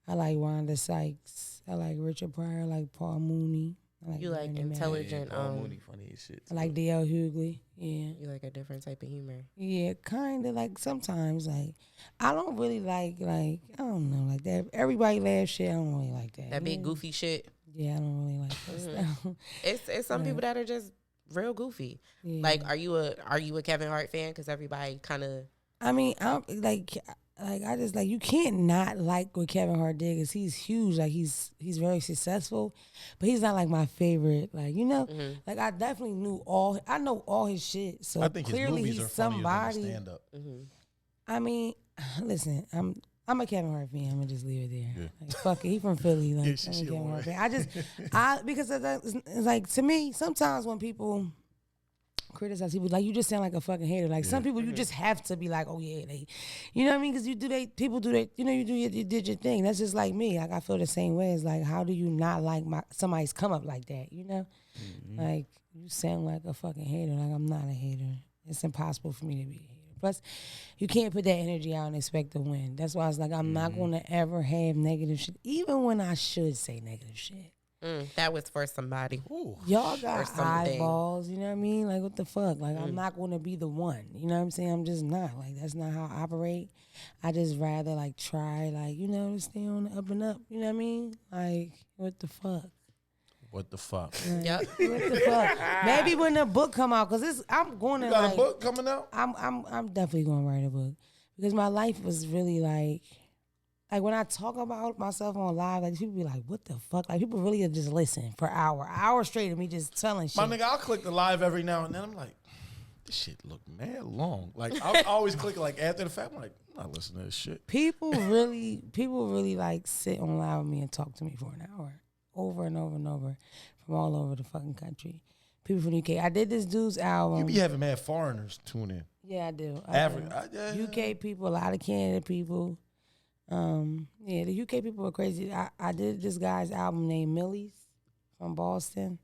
I like Wanda Sykes. I like Richard Pryor. I like Paul Mooney. I You like Bernie Mac. intelligent. Paul Mooney funny as shit. I like D.L. Hughley. Yeah. You like a different type of humor. Yeah, kind of like sometimes like I don't really like I don't know like that. Everybody laugh shit. I don't really like that. That you big know? goofy shit. Yeah, I don't really like that stuff. It's some people that are just real goofy. Yeah. Like, are you a Kevin Hart fan? Because everybody kind of. I mean, I'm like I just like you can't not like what Kevin Hart did because he's huge. Like he's very successful, but he's not like my favorite. Like you know, like I definitely know all his shit. So I think his clearly movies he's are funnier somebody. than the stand up. I mean, listen, I'm a Kevin Hart fan. I'm gonna just leave it there. Like, fuck it, he from Philly. Like, Yeah, I'm a she Kevin a Hart fan. Because it's like to me, sometimes when people criticize people, like you just sound like a fucking hater. Like some people, you just have to be like, oh yeah, you know what I mean? Because people do that. You know, you did your thing. That's just like me. Like I feel the same way. It's like, how do you not like somebody's come up like that? You know, like you sound like a fucking hater. Like I'm not a hater. It's impossible for me to be a hater. Plus, you can't put that energy out and expect to win. That's why I was like, I'm not going to ever have negative shit, even when I should say negative shit. That was for somebody. Y'all got something. eyeballs, you know what I mean? Like, what the fuck? Like, I'm not going to be the one. You know what I'm saying? I'm just not. Like, that's not how I operate. I just rather, like, try, like, you know, to stay on the up and up. You know what I mean? Like, what the fuck? What the fuck? Yep. What the fuck? Maybe when the book come out, because I'm going to, You got like, a book coming out? I'm definitely going to write a book. Because my life was really, like when I talk about myself on live, like people be like, what the fuck? Like people really just listen for hour straight of me just telling shit. My nigga, I'll click the live every now and then. I'm like, this shit look mad long. Like I always click it like after the fact. I'm like, I'm not listening to this shit. People really like sit on live with me and talk to me for an hour, over and over and over, from all over the fucking country. People from the UK. I did this dude's album. You be having mad foreigners tune in. Yeah, I do. UK people, a lot of Canada people. Yeah, the UK people are crazy. I did this guy's album named Millie's from Boston.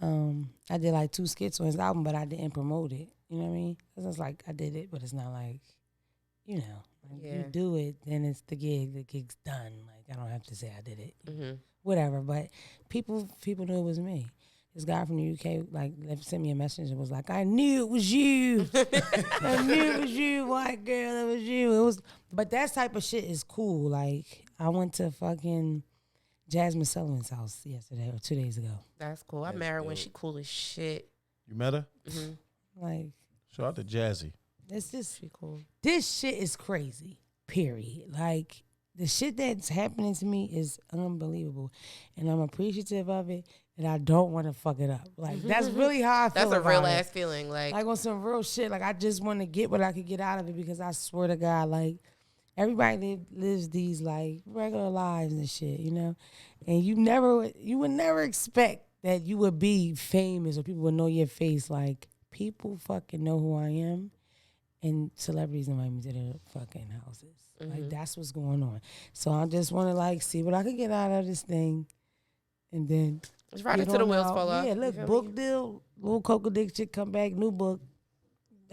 I did like 2 skits on his album, but I didn't promote it. You know what I mean? Because it's like I did it, but it's not like, you know. Like, Yeah. you do it, then it's the gig. The gig's done. Like, I don't have to say I did it. Mm-hmm. Whatever. But people knew it was me. This guy from the UK, like, sent me a message and was like, I knew it was you. I knew it was you, white girl. It was you. But that type of shit is cool. Like, I went to fucking Jasmine Sullivan's house yesterday or 2 days ago. That's cool. I met her when she cool as shit. You met her? Mm-hmm. Like, Shout out to Jazzy. it's just She cool. this shit is crazy. Period. Like, the shit that's happening to me is unbelievable, and I'm appreciative of it, and I don't want to fuck it up. Like, that's really how I feel. That's a real about ass it. feeling. Like Like, on some real shit. Like, I just want to get what I could get out of it, because I swear to God, like, everybody lives these like regular lives and shit, you know, and you would never expect that you would be famous or people would know your face. Like, people fucking know who I am, and celebrities invite me to their fucking houses. Like, that's what's going on. So I just want to, like, see what I can get out of this thing, and then it's right get until the on wheels out. fall off. Yeah, You look, feel book me? deal, little coke addiction, come back, new book,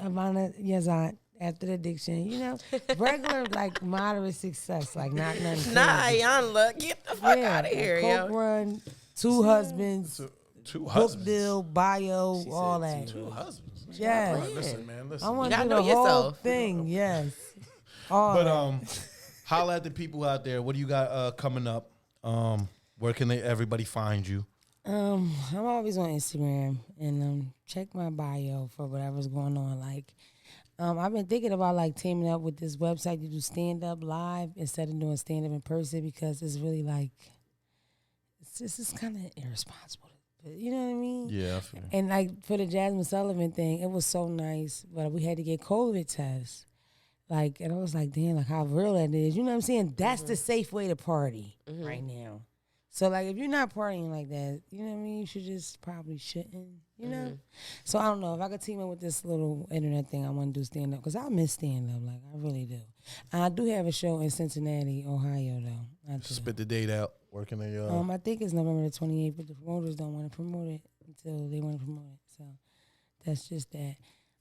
Ivana Yazant, After the Addiction, you know, regular, like, moderate success, like, not nothing Nah, crazy. Ayanla, get the fuck Yeah, out of here, a coke yo. run, 2 husbands, Two book husbands. deal, bio, all that. Two husbands. Yeah. Right, listen, man. Listen. I want You to do gotta the know whole yourself. thing, yes. All But that. holla at the people out there. What do you got coming up? Where can everybody find you? I'm always on Instagram, and check my bio for whatever's going on. Like, I've been thinking about, like, teaming up with this website to do stand-up live instead of doing stand-up in person, because it's really, like, it's kind of irresponsible. You know what I mean? Yeah, I feel you. And, like, for the Jasmine Sullivan thing, it was so nice, but we had to get COVID tests. Like, and I was like, damn, like, how real that is. You know what I'm saying? That's the safe way to party right now. So, like, if you're not partying like that, you know what I mean? You should just probably shouldn't, you know? So, I don't know. If I could team up with this little internet thing, I want to do stand-up, because I miss stand-up. Like, I really do. And I do have a show in Cincinnati, Ohio, though. I do. Spit the date out. Working a I think it's November the 28th, but the promoters don't want to promote it until they want to promote it. So that's just that.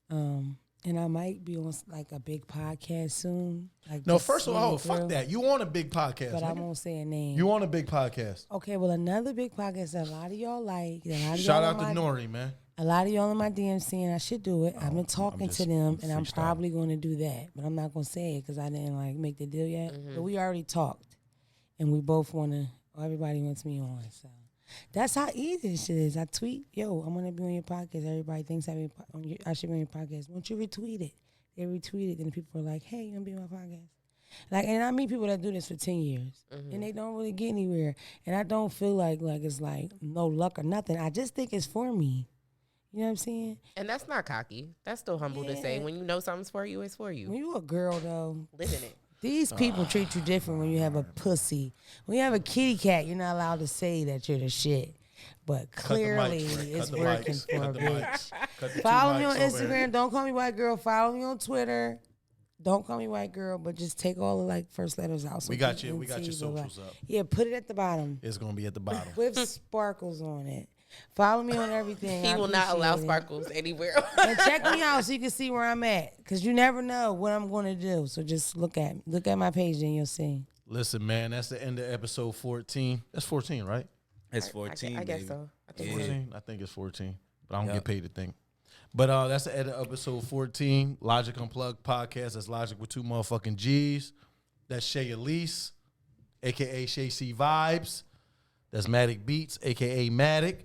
And I might be on, like, a big podcast soon. Like, No, just first of all, seeing fuck through. that. You on a big podcast, But I nigga. won't say a name. You on a big podcast. Okay, well, another big podcast that a lot of y'all like. That a lot of Shout y'all out to in my- Nori, man. A lot of y'all in my DM saying I should do it. I've been talking just to them, and I'm freestyling. probably going to do that. But I'm not going to say it because I didn't, like, make the deal yet. But we already talked, and we both want to. Everybody wants me on, so that's how easy this shit is. I tweet, yo, I'm gonna be on your podcast. Everybody thinks I should be on your podcast. Won't you retweet it? They retweet it, then people are like, hey, you gonna be on my podcast? Like, and I meet people that do this for 10 years, and they don't really get anywhere. And I don't feel like it's like no luck or nothing. I just think it's for me. You know what I'm saying? And that's not cocky. That's still humble to say. Yeah. When you know something's for you, it's for When you. you a girl, though, Live in it. these people treat you different when you have a pussy. When you have a kitty cat, you're not allowed to say that you're the shit. But clearly, it's working for a bitch. Follow me on Instagram. Don't call me white girl. Follow me on Twitter. Don't call me white girl, but just take all the, like, first letters out. So We got people you. can We got your see the, socials up. Yeah, put it at the bottom It's gonna be at the bottom. with sparkles on it. Follow me on everything. He I will not allow appreciate it. sparkles anywhere. And check me out so you can see where I'm at, because you never know what I'm going to do. So just look at my page and you'll see. Listen, man, that's the end of episode 14. That's 14, right? It's 14. I guess baby. so. I think Yeah. 14? I think it's 14, but I don't Yep. get paid to think. But that's the end of episode 14, Loggic Unplugged podcast. That's Logic with 2 motherfucking G's. That's Shay Elise, a.k.a. Shay C Vibes. That's Matic Beats, a.k.a. Matic.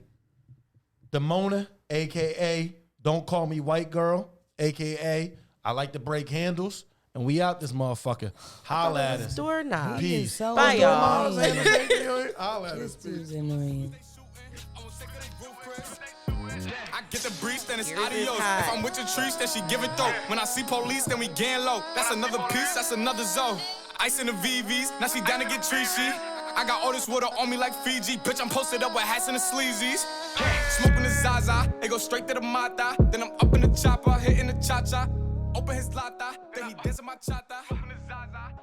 Demona, a.k.a. Don't Call Me White Girl, a.k.a. I Like to Break Handles. And we out this motherfucker. Holla at us. Doorknob. Peace. So Bye, y'all. annoying. Holla at us. This dude's annoying. I get the breeze, then it's Yours is adios. hot. If I'm with your trees, then she give it dope. When I see police, then we gang low. That's another piece, that's another zone. Ice in the VVs, now she down to get treachy. I got all this water on me like Fiji. Bitch, I'm posted up with hats and the sleazies. Smoking the Zaza, they go straight to the Mata. Then I'm up in the chopper, hitting the cha-cha. Open his lata, then he dancing my chata. Open the Zaza.